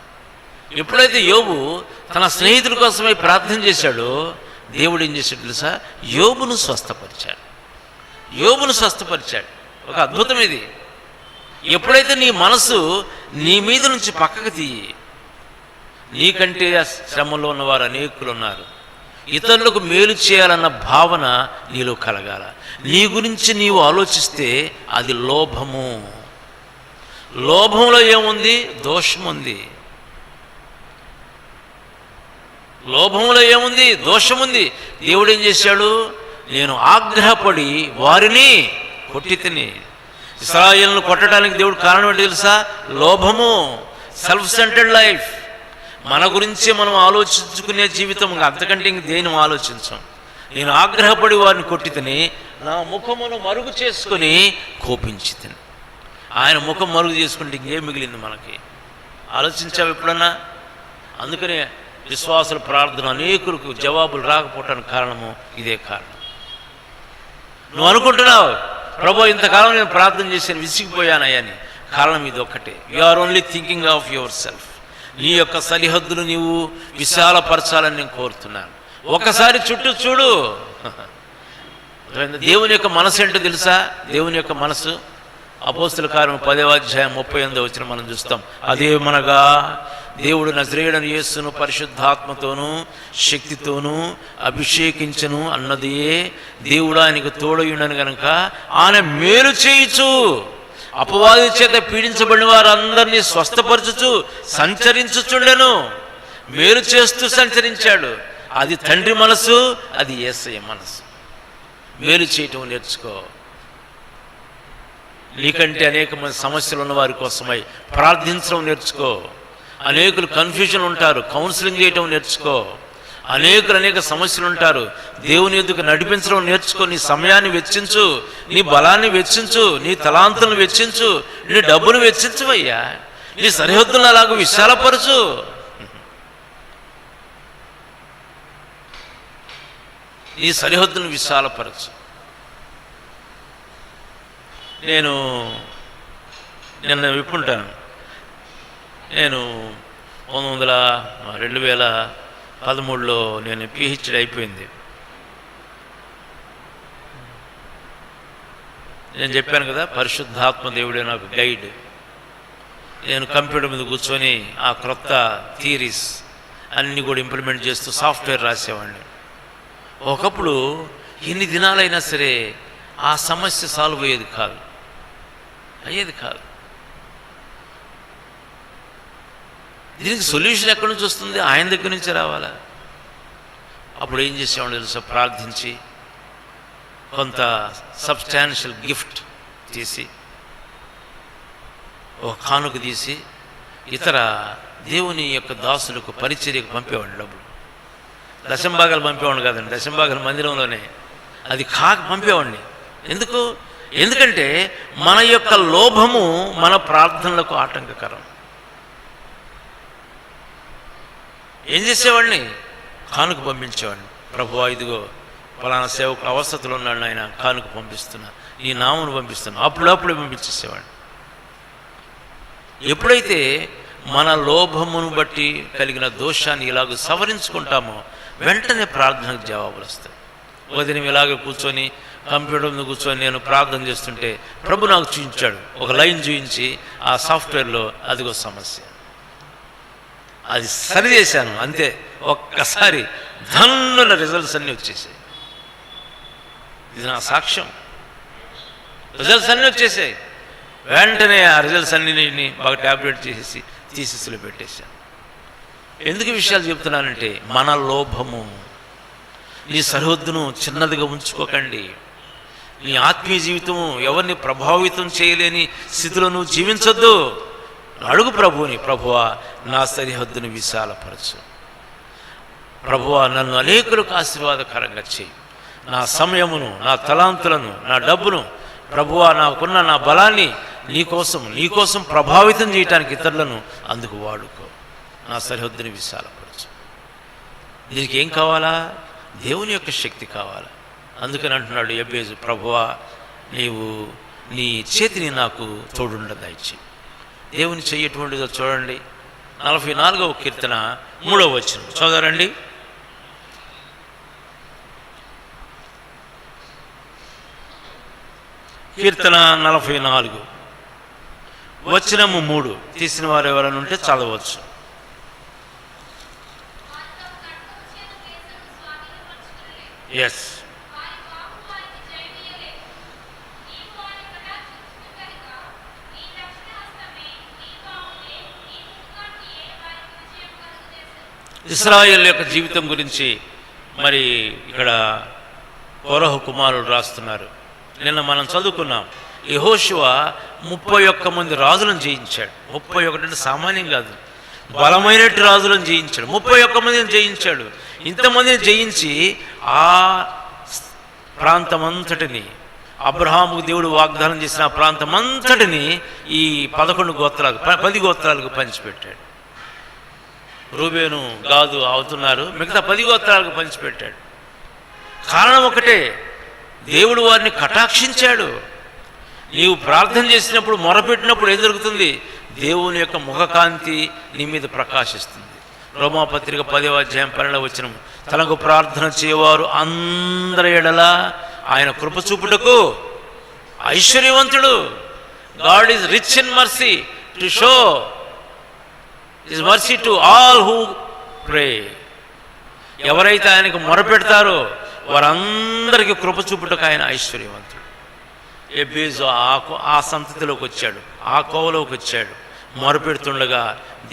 ఎప్పుడైతే యోబు తన స్నేహితుల కోసమై ప్రార్థన చేశాడో, దేవుడు ఏం చేశాడు తెలుసా? యోబును స్వస్థపరిచాడు. యోబును స్వస్థపరిచాడు. ఒక అద్భుతం ఇది. ఎప్పుడైతే నీ మనసు నీ మీద నుంచి పక్కకు తీయి, నీకంటే శ్రమలో ఉన్నవారు అనేకులు ఉన్నారు, ఇతరులకు మేలు చేయాలన్న భావన నీలో కలగాల. నీ గురించి నీవు ఆలోచిస్తే అది లోభము. లోభంలో ఏముంది? దోషం ఉంది. లోభంలో ఏముంది? దోషం ఉంది. దేవుడు ఏం చేశాడు? నేను ఆగ్రహపడి వారిని కొట్టి తిని. ఇశ్రాయేలును కొట్టడానికి దేవుడు కారణం ఏంటి తెలుసా? లోభము, సెల్ఫ్ సెంటర్డ్ లైఫ్. మన గురించే మనం ఆలోచించుకునే జీవితం, అంతకంటే ఇంక దేని ఆలోచించాం. నేను ఆగ్రహపడి వారిని కొట్టి తిని, నా ముఖమును మరుగు చేసుకుని కోపించి తిని. ఆయన ముఖం మరుగు చేసుకుంటే ఇంకేం మిగిలింది మనకి? ఆలోచించావు ఎప్పుడన్నా? అందుకనే విశ్వాసుల ప్రార్థన అనేకులకు జవాబులు రాకపోవటానికి కారణము ఇదే కారణం. నువ్వు అనుకుంటున్నావు, ప్రభు ఇంతకాలం నేను ప్రార్థన చేశాను, విసిగిపోయానయ్యని. కారణం ఇది ఒక్కటే. You are only thinking of yourself. నీ యొక్క సరిహద్దులు నీవు విశాలపరచాలని నేను కోరుతున్నాను. ఒకసారి చుట్టూ చూడు. దేవుని యొక్క మనసు ఏంటో తెలుసా? దేవుని యొక్క మనసు అపోస్తుల కార్యం 10వ అధ్యాయం 38వ వచనం మనం చూస్తాం. అదేమనగా, దేవుడు నజరేయుడైన యేసును పరిశుద్ధాత్మతోనూ శక్తితోనూ అభిషేకించను అన్నదియే. దేవుడు ఆయనకు తోడయుండను గనుక ఆయన మేలు చేయుచు అపవాది చేత పీడించబడిన వారందరినీ స్వస్థపరచుచు సంచరించుచుండెను. మేలు చేస్తూ సంచరించాడు. అది తండ్రి మనసు, అది యేసయ్య మనసు. మేలు చేయటం నేర్చుకో. నీకంటే అనేక మంది సమస్యలు ఉన్న వారి కోసమై ప్రార్థించడం నేర్చుకో. అనేకులు కన్ఫ్యూజన్ ఉంటారు, కౌన్సిలింగ్ చేయటం నేర్చుకో. అనేక సమస్యలు ఉంటారు, దేవుని ఎదుగు నడిపించడం నేర్చుకో. నీ సమయాన్ని వెచ్చించు, నీ బలాన్ని వెచ్చించు, నీ తలాంతులను వెచ్చించు, నీ డబ్బును వెచ్చించవయ్యా. నీ సరిహద్దులను అలాగ విశాలపరచు. నీ సరిహద్దులను విశాలపరచు. నేను నిన్న విప్పుంటాను. నేను 2013లో నేను పిహెచ్డి అయిపోయింది. నేను చెప్పాను కదా, పరిశుద్ధాత్మ దేవుడే నాకు గైడ్. నేను కంప్యూటర్ మీద కూర్చొని ఆ క్రొత్త థియరీస్ అన్నీ కూడా ఇంప్లిమెంట్ చేస్తూ సాఫ్ట్వేర్ రాసేవాడిని. ఒకప్పుడు ఎన్ని దినాలైనా సరే ఆ సమస్య సాల్వ్ అయ్యేది కాదు. దీనికి సొల్యూషన్ ఎక్కడి నుంచి వస్తుంది? ఆయన దగ్గర నుంచి రావాలా. అప్పుడు ఏం చేసేవాడు తెలుసా? ప్రార్థించి కొంత సబ్స్టాన్షియల్ గిఫ్ట్ తీసి, ఒక కానుక తీసి ఇతర దేవుని యొక్క దాసులకు పరిచర్యకు పంపేవాడిని. డబ్బులు దశంభాగాలు పంపేవాడిని కాదండి, దశంభాగాలు మందిరంలోనే అది పంపేవాడిని. ఎందుకంటే మన యొక్క లోభము మన ప్రార్థనలకు ఆటంకకరం. ఏం చేసేవాడిని? కానుక పంపించేవాడిని. ప్రభువా, ఇదిగో పలానా సేవకు అవస్థతులు ఉన్నాడు, ఆయన కానుక పంపిస్తున్నా, నీ నామను పంపిస్తున్నా. అప్పుడప్పుడే పంపించేసేవాడిని. ఎప్పుడైతే మన లోభమును బట్టి కలిగిన దోషాన్ని ఇలాగ సవరించుకుంటామో వెంటనే ప్రార్థనకు జవాబులు వస్తాయి. ఉదయం ఇలాగ కూర్చొని కంప్యూటర్ మీద కూర్చొని నేను ప్రార్థన చేస్తుంటే ప్రభు నాకు చూపించాడు, ఒక లైన్ చూపించి ఆ సాఫ్ట్వేర్లో అదిగో సమస్య, అది సరి చేశాను, అంతే ఒక్కసారి ధన్నుల రిజల్ట్స్ అన్నీ వచ్చేసాయి. ఇది నా సాక్ష్యం. రిజల్ట్స్ అన్నీ వచ్చేసాయి. వెంటనే ఆ రిజల్ట్స్ అన్నిటిని బాగా ట్యాబ్లెట్ చేసేసి తీసేసిలో పెట్టేశాను. ఎందుకు విషయాలు చెప్తున్నానంటే మన లోభము. నీ సరిహద్దును చిన్నదిగా ఉంచుకోకండి. నీ ఆత్మీయ జీవితము ఎవరిని ప్రభావితం చేయలేని స్థితిలో నువ్వు జీవించొద్దు. అడుగు ప్రభువుని, ప్రభువా నా సరిహద్దును విశాలపరచు, ప్రభువా నన్ను అనేకులకు ఆశీర్వాదకరంగా చేయి, నా సమయమును, నా తలాంతులను, నా డబ్బును, ప్రభువా నాకున్న నా బలాన్ని నీకోసం ప్రభావితం చేయటానికి ఇతరులను అందుకు వాడుకో, నా సరిహద్దుని విశాలపరచు. దీనికి ఏం కావాలా? దేవుని యొక్క శక్తి కావాలా. అందుకని అంటున్నాడు యెబేజు, ప్రభువా నీవు నీ చేతిని నాకు తోడుండ దయచేయి. దేవుని చెయ్యటువంటిదో చూడండి. 44వ కీర్తన 3వ వచనం చదవండి. కీర్తన 44 వచనము 3 తీసిన వారు ఎవరైనా ఉంటే చదవచ్చు. ఎస్, ఇశ్రాయేలు యొక్క జీవితం గురించి మరి ఇక్కడ కోరహు కుమారుడు రాస్తున్నారు. నిన్న మనం చదువుకున్నాం, యెహోషువ 31 మంది రాజులను జయించాడు. 31 అంటే సామాన్యం కాదు, బలమైనట్టు రాజులను జయించాడు. 31 మందిని జయించాడు. ఇంతమందిని జయించి ఆ ప్రాంతమంతటిని, అబ్రహాముకు దేవుడు వాగ్దానం చేసిన ఆ ప్రాంతమంతటిని ఈ 10 గోత్రాలకు పంచిపెట్టాడు. రూబేను, గాదు అవుతున్నారు, మిగతా 10 గోత్రాలకు పంచిపెట్టాడు. కారణం ఒకటే, దేవుడు వారిని కటాక్షించాడు. నీవు ప్రార్థన చేసినప్పుడు, మొరపెట్టినప్పుడు ఏం జరుగుతుంది? దేవుని యొక్క ముఖకాంతి నీ మీద ప్రకాశిస్తుంది. రోమాపత్రిక 10వ అధ్యాయం 12వ వచనం, తనకు ప్రార్థన చేయవారు అందరి ఎడల ఆయన కృప చూపుటకు ఐశ్వర్యవంతుడు. God is rich in mercy to show his mercy to all who pray. ఎవరైతే ఆయనకు మొరపెడతారో వారందరికీ కృప చూపుటకు ఆయన ఐశ్వర్యవంతుడు. యెబేజు ఆ సంతతిలోకి వచ్చాడు, ఆ కోవలోకి వచ్చాడు. మొరపెడుతుండగా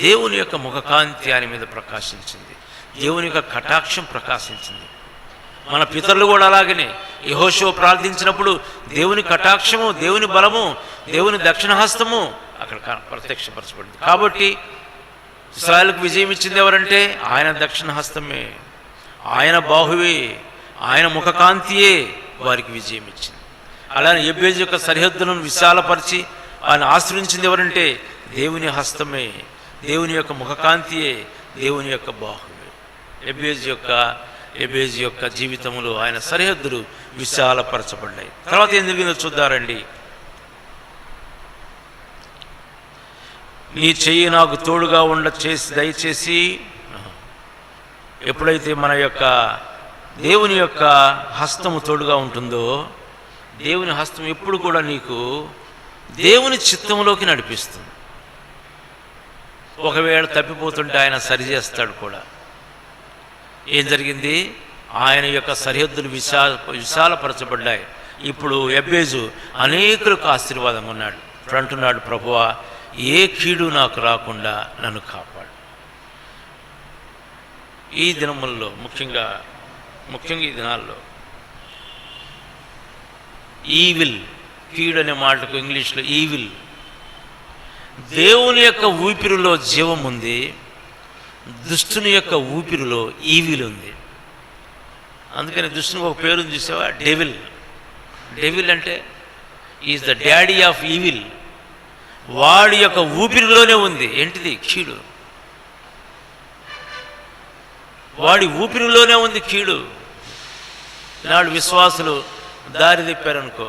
దేవుని యొక్క ముఖకాంతి ఆయన మీద ప్రకాశించింది, దేవుని యొక్క కటాక్షం ప్రకాశించింది. మన పితరులు కూడా అలాగనే యెహోషువ ప్రార్థించినప్పుడు దేవుని కటాక్షము, దేవుని బలము, దేవుని దక్షిణహస్తము అక్కడ ప్రత్యక్షపరచబడింది. కాబట్టి ఇశ్రాయేలుకు విజయం ఇచ్చింది ఎవరంటే ఆయన దక్షిణహస్తమే, ఆయన బాహువే, ఆయన ముఖకాంతియే వారికి విజయం ఇచ్చింది. అలానే యెబేజు యొక్క సరిహద్దులను విశాలపరిచి ఆయన ఆశ్రయించింది ఎవరంటే దేవుని హస్తమే, దేవుని యొక్క ముఖకాంతియే, దేవుని యొక్క బాహువే. యెబేజు యొక్క జీవితంలో ఆయన సరిహద్దులు విశాలపరచబడ్డాయి. తర్వాత ఏం జరిగిందో చూద్దారండి. నీ చెయ్యి నాకు తోడుగా దయచేసి. ఎప్పుడైతే మన యొక్క దేవుని యొక్క హస్తము తోడుగా ఉంటుందో, దేవుని హస్తం ఎప్పుడు కూడా నీకు దేవుని చిత్తంలోకి నడిపిస్తుంది. ఒకవేళ తప్పిపోతుంటే ఆయన సరిచేస్తాడు కూడా. ఏం జరిగింది? ఆయన యొక్క సరిహద్దులు విశాలపరచబడ్డాయి. ఇప్పుడు యెబేజు అనేకులకు ఆశీర్వాదంగా ఉన్నాడు. అంటున్నాడు, ప్రభువా ఏ కీడు నాకు రాకుండా నన్ను కాపాడు. ఈ దినముల్లో ముఖ్యంగా ఈ దినాల్లో ఈవిల్, కీడు అనే మాటకు ఇంగ్లీష్లో ఈవిల్. దేవుని యొక్క ఊపిరిలో జీవం ఉంది, దుష్టుని యొక్క ఊపిరిలో ఈవిల్ ఉంది. అందుకని దుష్టునికి ఒక పేరుని చూసావా? డెవిల్. డెవిల్ అంటే is the daddy of evil. వాడి యొక్క ఊపిరిలోనే ఉంది ఏంటిది? కీడు. వాడి ఊపిరిలోనే ఉంది కీడు. ఈనాడు విశ్వాసులు దారి తిప్పారనుకో,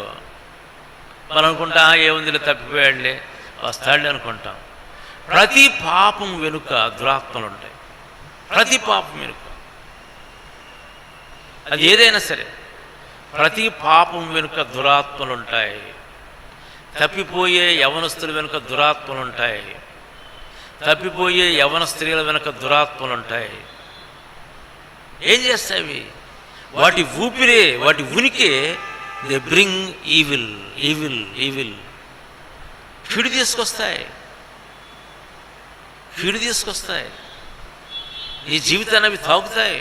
మనం అనుకుంటా ఏముందిలే తప్పిపోయాడులే వస్తాడులే అనుకుంటాం. ప్రతి పాపం వెనుక దురాత్మలు ఉంటాయి. ప్రతి పాపం వెనుక, అది ఏదైనా సరే, ప్రతి పాపం వెనుక దురాత్మలు ఉంటాయి. తప్పిపోయే యవనస్తుల వెనుక దురాత్మలు ఉంటాయి. తప్పిపోయే యవన స్త్రీల వెనుక దురాత్మలు ఉంటాయి. ఏం చేస్తాయి? వాటి ఊపిరే, వాటి ఉనికి, they bring evil evil evil. కీడు తీసుకొస్తాయి, కీడు తీసుకొస్తాయి. నీ జీవితాన్ని అవి తాగుతాయి.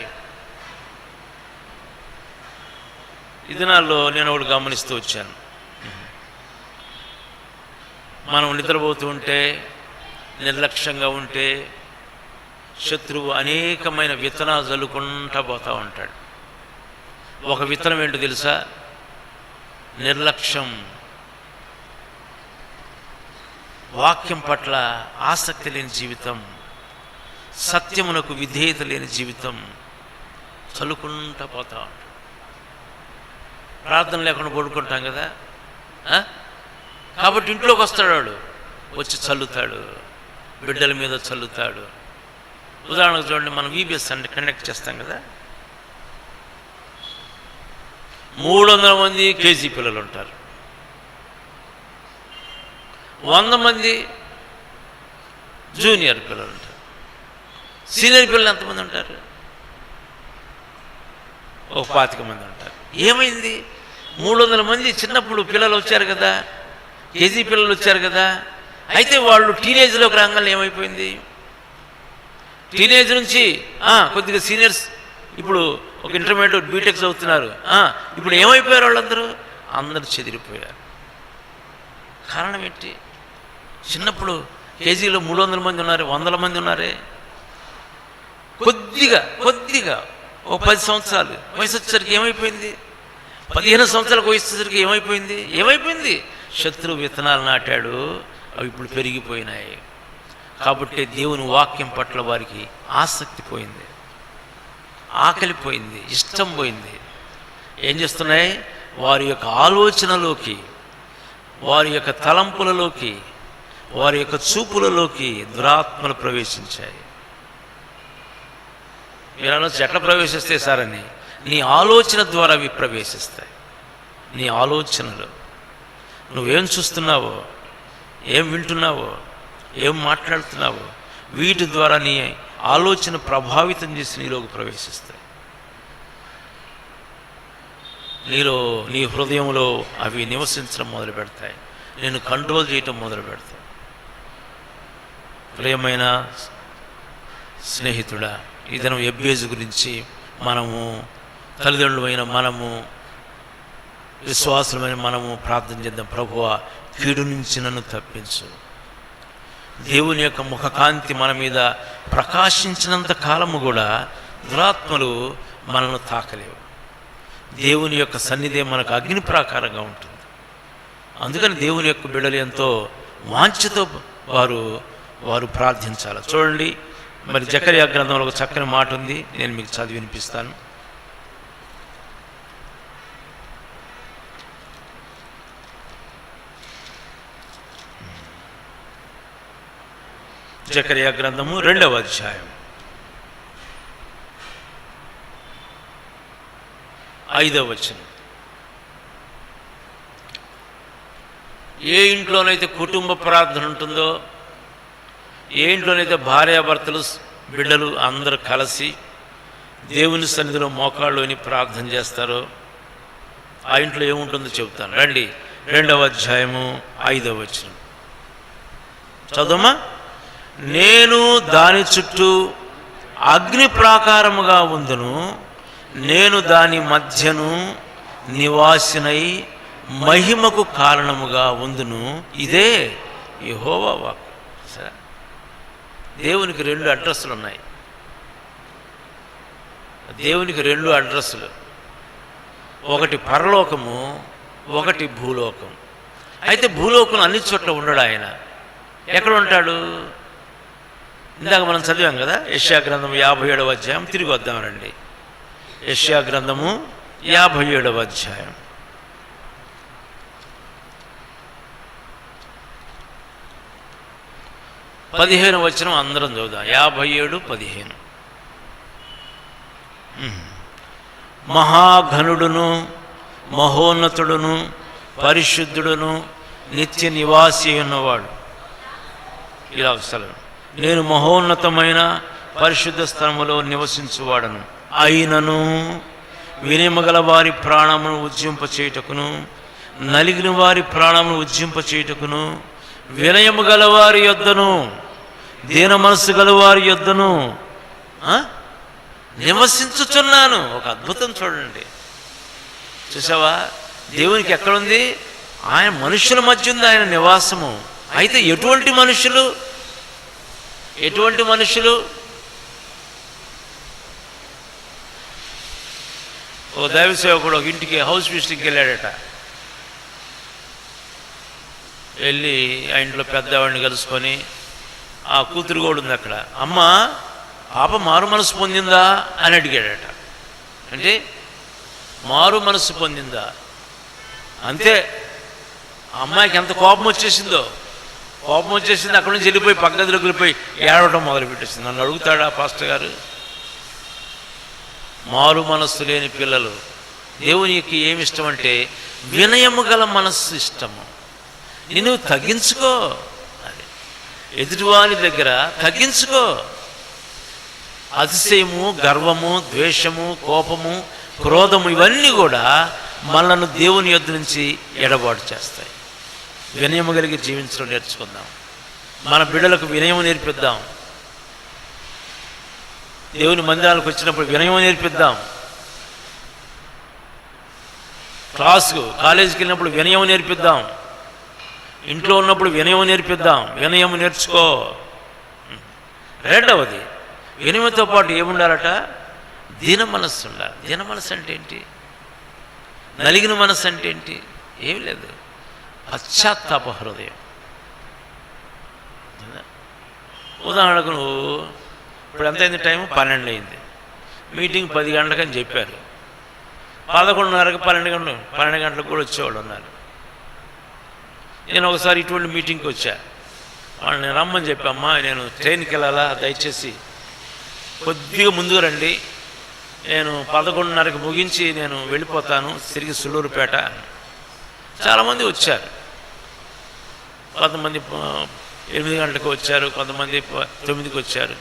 ఈ దినాల్లో నేను ఒకటి గమనిస్తూ వచ్చాను. మనం నిద్రపోతూ ఉంటే, నిర్లక్ష్యంగా ఉంటే శత్రువు అనేకమైన విత్తనాలు జల్లుకుంటూ పోతూ ఉంటాడు. ఒక విత్తనం ఏంటో తెలుసా? నిర్లక్ష్యం, వాక్యం పట్ల ఆసక్తి లేని జీవితం, సత్యమునకు విధేయత లేని జీవితం చల్లుకుంటూ పోతూ ఉంటాడు. ప్రార్థన లేకుండా పడుకుంటాం కదా, కాబట్టి ఇంట్లోకి వస్తాడు వాడు, వచ్చి చల్లుతాడు, బిడ్డల మీద చల్లుతాడు. ఉదాహరణకు చూడండి, మనం VBS అంటే కండక్ట్ చేస్తాం కదా, 300 మంది KG పిల్లలు ఉంటారు, 100 మంది జూనియర్ పిల్లలు ఉంటారు. సీనియర్ పిల్లలు ఎంతమంది ఉంటారు? ఒక 25 మంది ఉంటారు. ఏమైంది? 300 మంది చిన్నప్పుడు పిల్లలు వచ్చారు కదా, KG పిల్లలు వచ్చారు కదా. అయితే వాళ్ళు టీనేజ్లోకి రాగానే ఏమైపోయింది? టీనేజ్ నుంచి కొద్దిగా సీనియర్స్, ఇప్పుడు ఒక ఇంటర్మీడియట్ బీటెక్ చదువుతున్నారు. ఇప్పుడు ఏమైపోయారు? వాళ్ళందరూ అందరూ చెదిరిపోయారు. కారణం ఏంటి? చిన్నప్పుడు KGలో 300 మంది ఉన్నారు, 100 మంది ఉన్నారే. కొద్దిగా ఒక 10 సంవత్సరాలు వయసు వచ్చేసరికి ఏమైపోయింది? 15 సంవత్సరాలకు వయసు వచ్చేసరికి ఏమైపోయింది? శత్రువు విత్తనాలు నాటాడు, అవి ఇప్పుడు పెరిగిపోయినాయి. కాబట్టి దేవుని వాక్యం పట్ల వారికి ఆసక్తి పోయింది, ఆకలి పోయింది, ఇష్టం పోయింది. ఏం చేస్తున్నాయి? వారి యొక్క ఆలోచనలోకి, వారి యొక్క తలంపులలోకి, వారి యొక్క చూపులలోకి దురాత్మలు ప్రవేశించాయి. మీరు అనొచ్చు, ఎట్లా ప్రవేశిస్తాయి సార్ అని? నీ ఆలోచన ద్వారా అవి ప్రవేశిస్తాయి. నీ ఆలోచనలు, నువ్వేం చూస్తున్నావో, ఏం వింటున్నావో, ఏం మాట్లాడుతున్నావో, వీటి ద్వారా నీ ఆలోచన ప్రభావితం చేసి నీలోకి ప్రవేశిస్తాయి. నీ హృదయంలో అవి నివసించడం మొదలు పెడతాయి, నేను కంట్రోల్ చేయటం మొదలు పెడతాయి. ప్రియమైన స్నేహితుడా, ఈ దినం ఎబ్బేజు గురించి మనము, తల్లిదండ్రులమైన మనము, విశ్వాసులమైన మనము ప్రార్థన చేద్దాం. ప్రభువా, కీడు నుంచి నన్ను తప్పించు. దేవుని యొక్క ముఖకాంతి మన మీద ప్రకాశించినంత కాలము కూడా దురాత్మలు మనల్ని తాకలేవు. దేవుని యొక్క సన్నిధి మనకు అగ్ని ప్రాకారంగా ఉంటుంది. అందుకని దేవుని యొక్క బిడ్డలు ఎంతో వాంఛతో వారు ప్రార్థించాలి. చూడండి, మరి జకర్యా గ్రంథంలో ఒక చక్కని మాట ఉంది, నేను మీకు చదివి వినిపిస్తాను. జకర్యా గ్రంథము 2వ అధ్యాయం 5వ వచనం. ఏ ఇంట్లోనైతే కుటుంబ ప్రార్థన ఉంటుందో, ఏ ఇంట్లోనైతే భార్యాభర్తలు, బిడ్డలు అందరూ కలిసి దేవుని సన్నిధిలో మోకాళ్ళుని ప్రార్థన చేస్తారో, ఆ ఇంట్లో ఏముంటుందో చెబుతాను. రండి, 2వ అధ్యాయము 5వ వచనం చదువుమా. నేను దాని చుట్టూ అగ్ని ప్రాకారముగా ఉందును, నేను దాని మధ్యను నివాసినై మహిమకు కారణముగా ఉందును. ఇదే యెహోవా వాక్కు. సరే, దేవునికి 2 అడ్రస్సులు ఉన్నాయి. దేవునికి 2 అడ్రస్సులు, ఒకటి పరలోకము, ఒకటి భూలోకం. అయితే భూలోకం అన్ని చోట్ల ఉండడు ఆయన. ఎక్కడ ఉంటాడు? ఇందాక మనం చదివాం కదా, యెషయా గ్రంథము 57వ అధ్యాయం. తిరిగి వద్దాం రండి, యెషయా గ్రంథము 57వ అధ్యాయం. 15 వచనం అందరం చదువుదాం. 57:15. మహాఘనుడును మహోన్నతుడును పరిశుద్ధుడును నిత్య నివాసి ఉన్నవాడు. ఇలా వస్తారు. నేను మహోన్నతమైన పరిశుద్ధ స్థలములో నివసించువాడను. అయినను వినయమగల వారి ప్రాణమును ఉజ్జింపచేయుటకును నలిగిన వారి ప్రాణమును ఉజ్జింపచేయుటకును వినయము గల వారి యొద్దను దీన మనస్సు గల వారి యొద్దను నివసించుచున్నాను. ఒక అద్భుతం చూడండి. చూసావా, దేవునికి ఎక్కడుంది? ఆయన మనుషుల మధ్య ఉంది ఆయన నివాసము. అయితే ఎటువంటి మనుషులు? ఓ దైవ సేవకుడు ఒక ఇంటికి హౌస్ విజిటింగ్కి వెళ్ళాడట. వెళ్ళి ఆ ఇంట్లో పెద్దవాడిని కలుసుకొని, ఆ కూతురు కూడా ఉంది అక్కడ. అమ్మ, పాప మారు మనసు పొందిందా అని అడిగాడట. అంటే మారు మనసు పొందిందా? అంతే. ఆ అమ్మాయికి ఎంత కోపం వచ్చేసింది. అక్కడి నుంచి వెళ్ళిపోయి పక్క గదిలోకి వెళ్ళిపోయి ఏడవటం మొదలుపెట్టేసింది. నన్ను అడుగుతాడా పాస్టర్ గారు? మారు మనస్సు లేని పిల్లలు. దేవునికి ఏమి ఇష్టం అంటే వినయము గల మనస్సు ఇష్టము. నేను తగ్గించుకో, అది ఎదుటివాని దగ్గర తగ్గించుకో. అతిశయము, గర్వము, ద్వేషము, కోపము, క్రోధము ఇవన్నీ కూడా మనల్ని దేవుని యొద్ద నుంచి ఎడబాటు చేస్తాయి. వినయము కలిగి జీవించడం నేర్చుకుందాం. మన బిడ్డలకు వినయం నేర్పిద్దాం. దేవుని మందిరాలకు వచ్చినప్పుడు వినయం నేర్పిద్దాం. కాలేజీకి వెళ్ళినప్పుడు వినయం నేర్పిద్దాం. ఇంట్లో ఉన్నప్పుడు వినయం నేర్పిద్దాం. వినయం నేర్చుకో. రెండవది, వినయంతో పాటు ఏముండాలట? దీన మనస్సు ఉండాలి. దీన మనస్సు అంటే ఏంటి? నలిగిన మనస్సు అంటే ఏంటి? ఏమి లేదు, పశ్చాత్తాప హృదయం. ఉదాహరణకు నువ్వు ఇప్పుడు ఎంతైంది? టైం 12 అయింది. మీటింగ్ 10 గంటలకని చెప్పారు. 11:30కి 12 గంటలకు కూడా వచ్చేవాళ్ళు ఉన్నారు. నేను ఒకసారి ఇటువంటి మీటింగ్కి వచ్చా. వాళ్ళు నేను రమ్మని చెప్పామ్మా, నేను ట్రైన్కి వెళ్ళాలా, దయచేసి కొద్దిగా ముందుగా రండి, నేను 11:30కి ముగించి నేను వెళ్ళిపోతాను తిరిగి సుళ్ళూరుపేట. చాలామంది వచ్చారు. కొంతమంది 8 గంటలకు వచ్చారు, కొంతమంది 9కి వచ్చారు.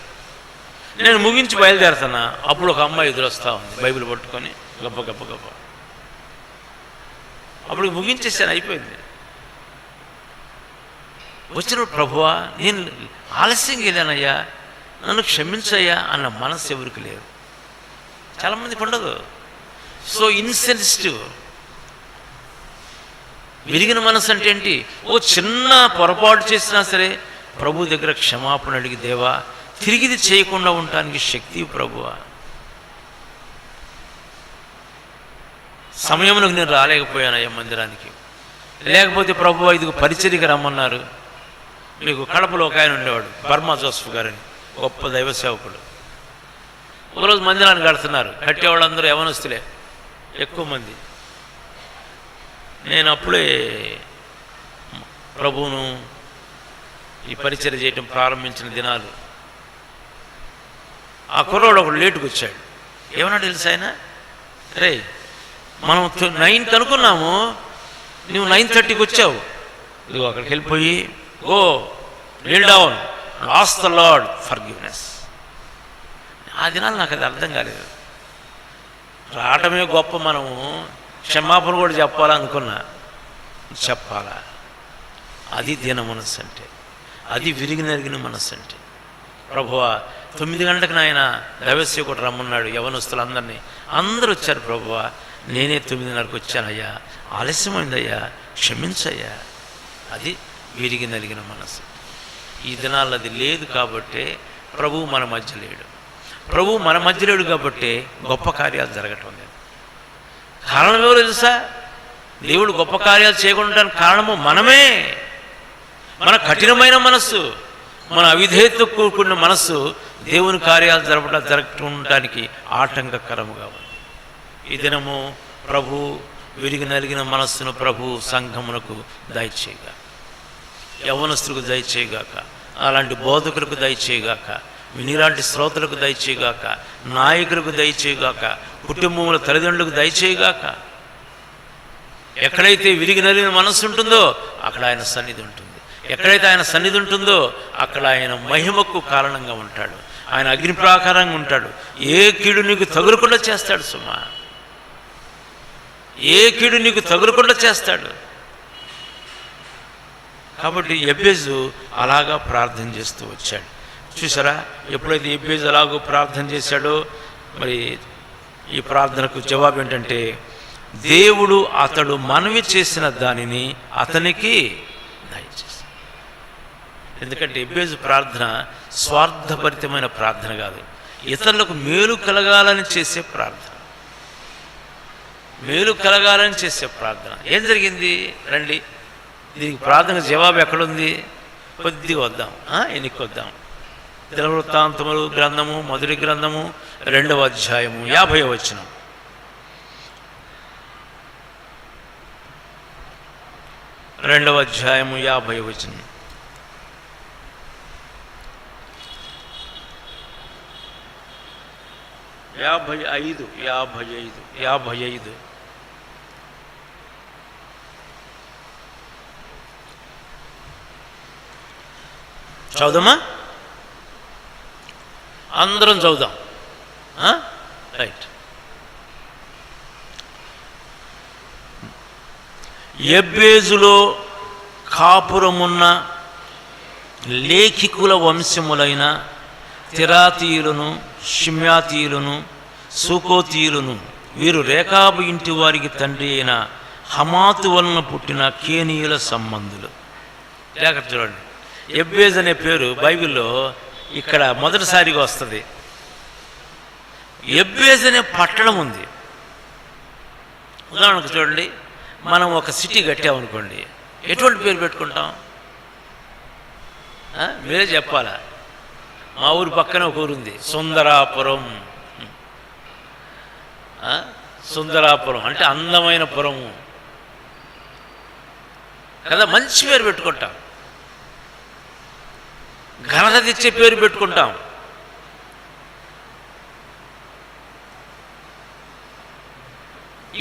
నేను ముగించి బయలుదేరుతున్నా. అప్పుడు ఒక అమ్మాయి ఎదురొస్తూ ఉంది బైబిల్ పట్టుకొని గప్ప. అప్పుడు ముగించేసాను, అయిపోయింది. వచ్చినప్పుడు ప్రభువా నేను ఆలస్యంగా వెళ్ళానయ్యా, నన్ను క్షమించయ్యా అన్న మనసు ఎవరికి లేదు. చాలామందికి ఉండదు. So insensitive. విరిగిన మనసు అంటే ఏంటి? ఓ చిన్న పొరపాటు చేసినా సరే ప్రభు దగ్గర క్షమాపణ అడిగి, దేవా తిరిగిది చేయకుండా ఉండటానికి శక్తి ప్రభువా. సమయంలో నేను రాలేకపోయానయ్యా మందిరానికి, లేకపోతే ప్రభువా ఇదిగో పరిచర్యకి రమ్మన్నారు. మీకు కడపలో ఒక ఆయన ఉండేవాడు, బర్మా జోసఫ్ గారని, గొప్ప దైవ సేవకుడు. ఒకరోజు మందిరాన్ని కడుతున్నారు. కట్టేవాళ్ళందరూ యవనస్తులే, ఎక్కువ మంది. నేను అప్పుడే ప్రభువును ఈ పరిచర్య చేయటం ప్రారంభించిన దినాలు. ఆ కుర్రోడు ఒకడు లేటుకు వచ్చాడు. ఏమన్నా తెలుసు ఆయన, రే మనం 9కి అనుకున్నాము, నువ్వు 9:30కి వచ్చావు. ఇదిగో అక్కడికి వెళ్ళిపోయి go Neel down, ask the lord forgiveness. ఆ దినాలు నాకు అది అర్థం కాలేదు. రావటమే గొప్ప, మనము క్షమాపణ కూడా చెప్పాలనుకున్నా. చెప్పాలా? అది దీన మనస్సు అంటే, అది విరిగి నరిగిన మనస్సు అంటే. ప్రభువా 9 గంటలకు నాయన దైవసేవకుడు రమ్మన్నాడు యవనస్తులందరినీ. అందరూ వచ్చారు. ప్రభువా నేనే 9:30కి వచ్చానయ్యా, ఆలస్యమైందయ్యా, క్షమించయ్యా. అది విరిగి నలిగిన మనసు. ఈ దినాల్లో అది లేదు కాబట్టే ప్రభువు మన మధ్య లేడు. ప్రభువు మన మధ్య లేడు కాబట్టే గొప్ప కార్యాలు జరగటం లేదు. కారణం ఎవరు తెలుసా? దేవుడు గొప్ప కార్యాలు చేయకుండా కారణము మనమే. మన కఠినమైన మనస్సు, మన అవిధేయతతో కూడుకున్న మనస్సు దేవుని కార్యాలు జరగటానికి ఆటంకకరముగా ఉంది. ఈ దినము ప్రభు విరిగి నలిగిన మనస్సును ప్రభు సంఘమునకు దయచేయగా, యవ్వనస్తులకు దయచేయగాక, అలాంటి బోధకులకు దయచేయగాక, వినిలాంటి శ్రోతలకు దయచేయగాక, నాయకులకు దయచేయగాక, కుటుంబంలో తల్లిదండ్రులకు దయచేయగాక. ఎక్కడైతే విరిగి నలిగిన మనస్సు ఉంటుందో అక్కడ ఆయన సన్నిధి ఉంటుంది. ఎక్కడైతే ఆయన సన్నిధి ఉంటుందో అక్కడ ఆయన మహిమకు కారణంగా ఉంటాడు. ఆయన అగ్ని ప్రాకారంగా ఉంటాడు. ఏ కీడు నీకు తగులకుండా చేస్తాడు సుమా, ఏ కీడు నీకు తగులకుండా చేస్తాడు. కాబట్టి ఎబ్బేజు అలాగా ప్రార్థన చేస్తూ వచ్చాడు. చూసారా, ఎప్పుడైతే ఎబ్బేజు అలాగో ప్రార్థన చేశాడో మరి ఈ ప్రార్థనకు జవాబు ఏంటంటే, దేవుడు అతడు మనవి చేసిన దానిని అతనికి దయచేశాడు. ఎందుకంటే ఎబ్బేజు ప్రార్థన స్వార్థభరితమైన ప్రార్థన కాదు, ఇతరులకు మేలు కలగాలని చేసే ప్రార్థన, మేలు కలగాలని చేసే ప్రార్థన. ఏం జరిగింది రండి, దీనికి ప్రార్థన జవాబు ఎక్కడుంది? కొద్దిగా వద్దాం, ఎన్నిక వద్దాం. దినవృత్తాంతములు గ్రంథము, మొదటి గ్రంథము 2వ అధ్యాయము 50వ వచనం. రెండవ అధ్యాయము 50వ వచనం. యాభై ఐదు చదువుదామా? అందరం చదువుదాం. రైట్. ఎబ్బేజులో కాపురమున్న లేఖికుల వంశములైన తిరాతీయులను, షిమ్యాతీయులను, సూకోతీయులను, వీరు రేకాబు ఇంటి వారికి తండ్రి అయిన హమాతు వలన పుట్టిన కేనీయుల సంబంధులు. లేక చూడండి, ఎబ్బేజ్ అనే పేరు బైబిల్లో ఇక్కడ మొదటిసారిగా వస్తుంది. ఎబ్బేజ్ అనే పట్టణం ఉంది. ఉదాహరణకు చూడండి, మనం ఒక సిటీ కట్టామనుకోండి, ఎటువంటి పేరు పెట్టుకుంటాం? మీరే చెప్పాలా? మా ఊరి పక్కన ఒక ఊరుంది, సుందరాపురం. సుందరాపురం అంటే అందమైన పురము కదా, మంచి పేరు పెట్టుకుంటాం, ఘనత తెచ్చే పేరు పెట్టుకుంటాం.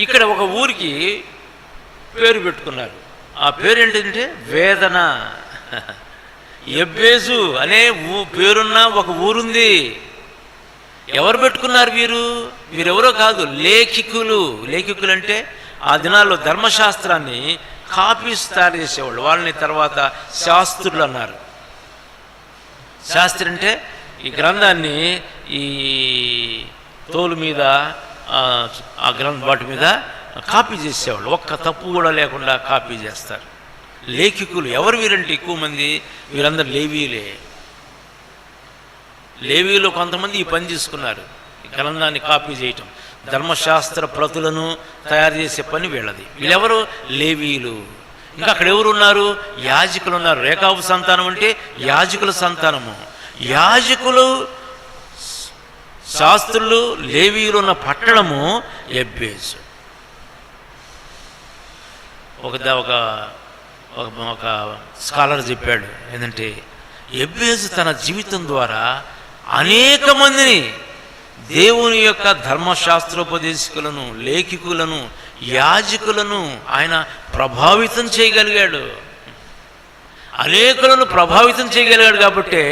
ఇక్కడ ఒక ఊరికి పేరు పెట్టుకున్నారు. ఆ పేరు ఏంటంటే వేదన. ఎబ్బేజు అనే పేరున్న ఒక ఊరుంది. ఎవరు పెట్టుకున్నారు? వీరెవరో కాదు, లేఖికులు. లేఖికులు అంటే ఆ దినాల్లో ధర్మశాస్త్రాన్ని కాపీస్ తయారు చేసేవాళ్ళు. వాళ్ళని తర్వాత శాస్త్రులు అన్నారు. శాస్త్రి అంటే ఈ గ్రంథాన్ని ఈ తోలు మీద ఆ వాటి మీద కాపీ చేసేవాళ్ళు. ఒక్క తప్పు కూడా లేకుండా కాపీ చేస్తారు. లేఖికులు ఎవరు వీరంటే ఎక్కువ మంది వీరందరూ లేవీలే. లేవీలో కొంతమంది ఈ పని తీసుకున్నారు, ఈ గ్రంథాన్ని కాపీ చేయటం, ధర్మశాస్త్ర ప్రతులను తయారు చేసే పని వీళ్ళది. వీళ్ళెవరు? లేవీలు. ఇంకా అక్కడ ఎవరు ఉన్నారు? యాజకులు ఉన్నారు. రేకాబు సంతానం అంటే యాజకుల సంతానము. యాజకులు, శాస్త్రులు, లేవీలు ఉన్న పట్టణము ఎబ్బేజు. ఒక స్కాలర్ చెప్పాడు ఏంటంటే, ఎబ్బేజు తన జీవితం ద్వారా అనేక మందిని, దేవుని యొక్క ధర్మశాస్త్రోపదేశకులను, లేఖికులను, యాజకులను ఆయన ప్రభావితం చేయగలిగాడు. అనేకులను ప్రభావితం చేయగలిగాడు. కాబట్టి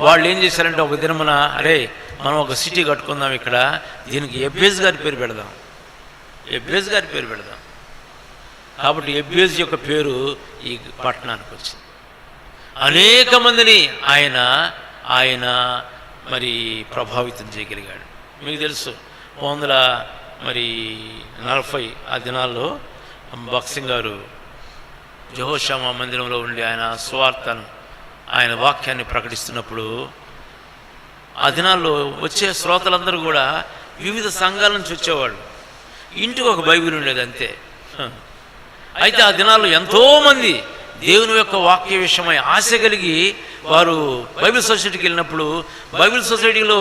వాళ్ళు ఏం చేశారంటే, ఒక దినమున అరే మనం ఒక సిటీ కట్టుకుందాం, ఇక్కడ దీనికి ఎబ్బేజు గారి పేరు పెడదాం, ఎబ్బేజు గారి పేరు పెడదాం. కాబట్టి ఎబ్బేజు యొక్క పేరు ఈ పట్టణానికి వచ్చింది. అనేక మందిని ఆయన మరి ప్రభావితం చేయగలిగాడు. మీకు తెలుసు 1940 ఆ దినాల్లో బక్సింగ్ గారు యెహోషామా మందిరంలో ఉండి ఆయన సువార్తను, ఆయన వాక్యాన్ని ప్రకటిస్తున్నప్పుడు ఆ దినాల్లో వచ్చే శ్రోతలందరూ కూడా వివిధ సంఘాల నుంచి వచ్చేవాళ్ళు. ఇంటికి ఒక బైబిల్ ఉండేది అంతే. అయితే ఆ దినాల్లో ఎంతోమంది దేవుని యొక్క వాక్య విషయమై ఆశ కలిగి వారు బైబిల్ సొసైటీకి వెళ్ళినప్పుడు, బైబిల్ సొసైటీలో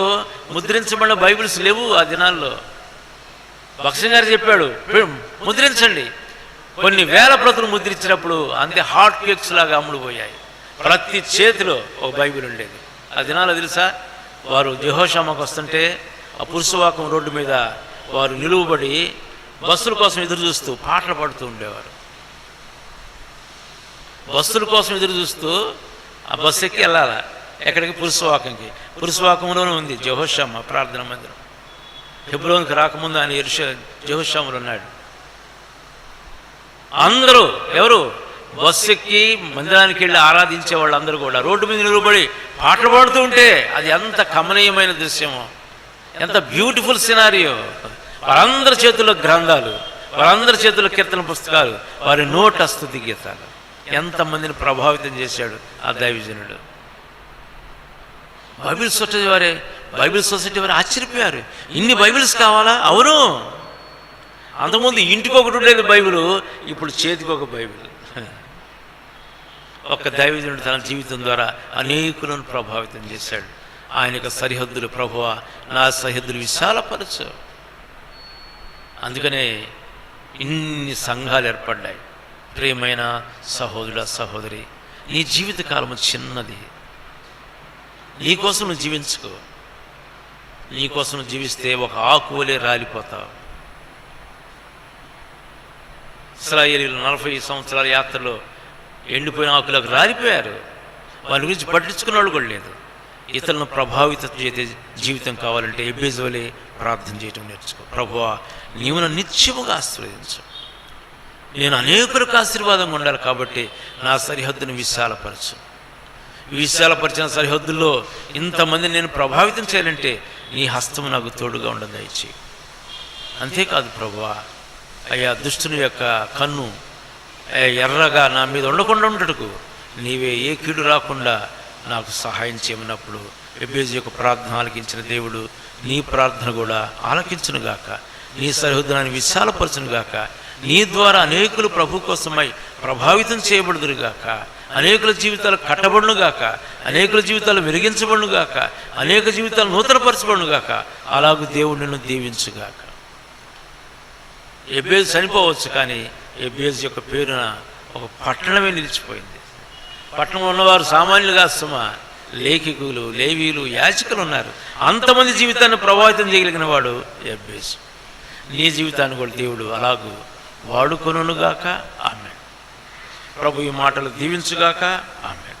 ముద్రించబడిన బైబిల్స్ లేవు ఆ దినాల్లో. బక్సింగ్ గారు చెప్పాడు, ముద్రించండి. కొన్ని వేల ప్రతులు ముద్రించినప్పుడు అంతే హాట్ కేక్స్ లాగా అమ్ముడుపోయాయి. ప్రతి చేతిలో ఒక బైబిల్ ఉండేది. ఆ దినాలు తెలుసా, వారు యెహోషామాకు వస్తుంటే ఆ పురుషవాకం రోడ్డు మీద వారు నిలువబడి బస్సుల కోసం ఎదురు చూస్తూ పాటలు పాడుతూ ఉండేవారు. బస్సుల కోసం ఎదురు చూస్తూ ఆ బస్సు ఎక్కి వెళ్ళాలా ఎక్కడికి, పురుషవాకంకి. పురుషవాకంలోనే ఉంది యెహోషామా ప్రార్థన మందిరం. హెబ్రోనుకి రాకముందు ఆయన యెహోషాములో ఉన్నాడు. అందరూ ఎవరు బస్సు ఎక్కి మందిరానికి వెళ్ళి ఆరాధించే వాళ్ళందరూ కూడా రోడ్డు మీద నిలబడి పాటలు పాడుతూ ఉంటే అది ఎంత కమనీయమైన దృశ్యమో, ఎంత బ్యూటిఫుల్ సినారియో. వారందరి చేతుల్లో గ్రంథాలు, వారందరి చేతుల్లో కీర్తన పుస్తకాలు, వారి నోట స్తుతి గీతాలు. ఎంతమందిని ప్రభావితం చేశాడు ఆ దైవజనుడు. బైబిల్ సొసైటీ వారు ఆశ్చర్యపోయారు, ఇన్ని బైబిల్స్ కావాలా? అవును, అంతకుముందు ఇంటికి ఒకటి ఉండేది బైబిల్, ఇప్పుడు చేతికి ఒక బైబిల్. ఒక్క దైవజనుడు తన జీవితం ద్వారా అనేకులను ప్రభావితం చేశాడు. ఆయనకు సరిహద్దులు, ప్రభువా నా సరిహద్దులు విశాలపరచు. అందుకనే ఇన్ని సంఘాలు ఏర్పడ్డాయి. ప్రియమైన సహోదరుడ, సహోదరి, నీ జీవితకాలము చిన్నది. నీకోసం నువ్వు జీవించుకో. నీకోసం నువ్వు జీవిస్తే ఒక ఆకువలే రాలిపోతావు. ఇశ్రాయేలీయులు 40 సంవత్సరాల యాత్రలో ఎండిపోయిన ఆకులకు రాలిపోయారు. వాళ్ళ గురించి పట్టించుకున్న వాళ్ళు కూడా లేదు. ఇతరులను ప్రభావితం చేసే జీవితం కావాలంటే ఎబ్బేజు వలె ప్రార్థన చేయటం నేర్చుకో. ప్రభువా నీవు నన్ను నిత్యముగా ఆశీర్వదించు. నేను అనేకులకు ఆశీర్వాదంగా ఉండాలి కాబట్టి నా సరిహద్దును విశాలపరచు. విశాలపరిచిన సరిహద్దుల్లో ఇంతమందిని నేను ప్రభావితం చేయాలంటే నీ హస్తము నాకు తోడుగా ఉండదు దయచేయి. అంతేకాదు ప్రభువా, అయ్యా దుష్టుని యొక్క కన్ను ఎర్రగా నా మీద ఉండకుండా ఉండటకు నీవే ఏ కీడు రాకుండా నాకు సహాయం చేయమన్నప్పుడు ఎబ్బేజు యొక్క ప్రార్థన ఆలకించిన దేవుడు నీ ప్రార్థన కూడా ఆలకించునుగాక. నీ సరిహద్దులను విశాలపరచునుగాక. నీ ద్వారా అనేకులు ప్రభు కోసమై ప్రభావితం చేయబడుదురుగాక. అనేకుల జీవితాలు కట్టబడునుగాక. అనేకుల జీవితాలు వెలిగించబడునుగాక. అనేక జీవితాలు నూతనపరచబడునుగాక. అలాగూ దేవుడు నిన్ను దీవించుగాక. ఎబ్బేజు చనిపోవచ్చు, కానీ ఎబ్బేజు యొక్క పేరున ఒక పట్టణమే నిలిచిపోయింది. పట్టణంలో ఉన్నవారు సామాన్యులుగా సుమా, లేఖికులు, లేవీలు, యాజకులు ఉన్నారు. అంతమంది జీవితాన్ని ప్రభావితం చేయగలిగిన వాడు ఎబ్బేజు. నీ జీవితాన్ని కూడా దేవుడు అలాగూ వాడుకొనుగాక. ఆమేన్. ప్రభు ఈ మాటలు దీవించుగాక. ఆమేన్.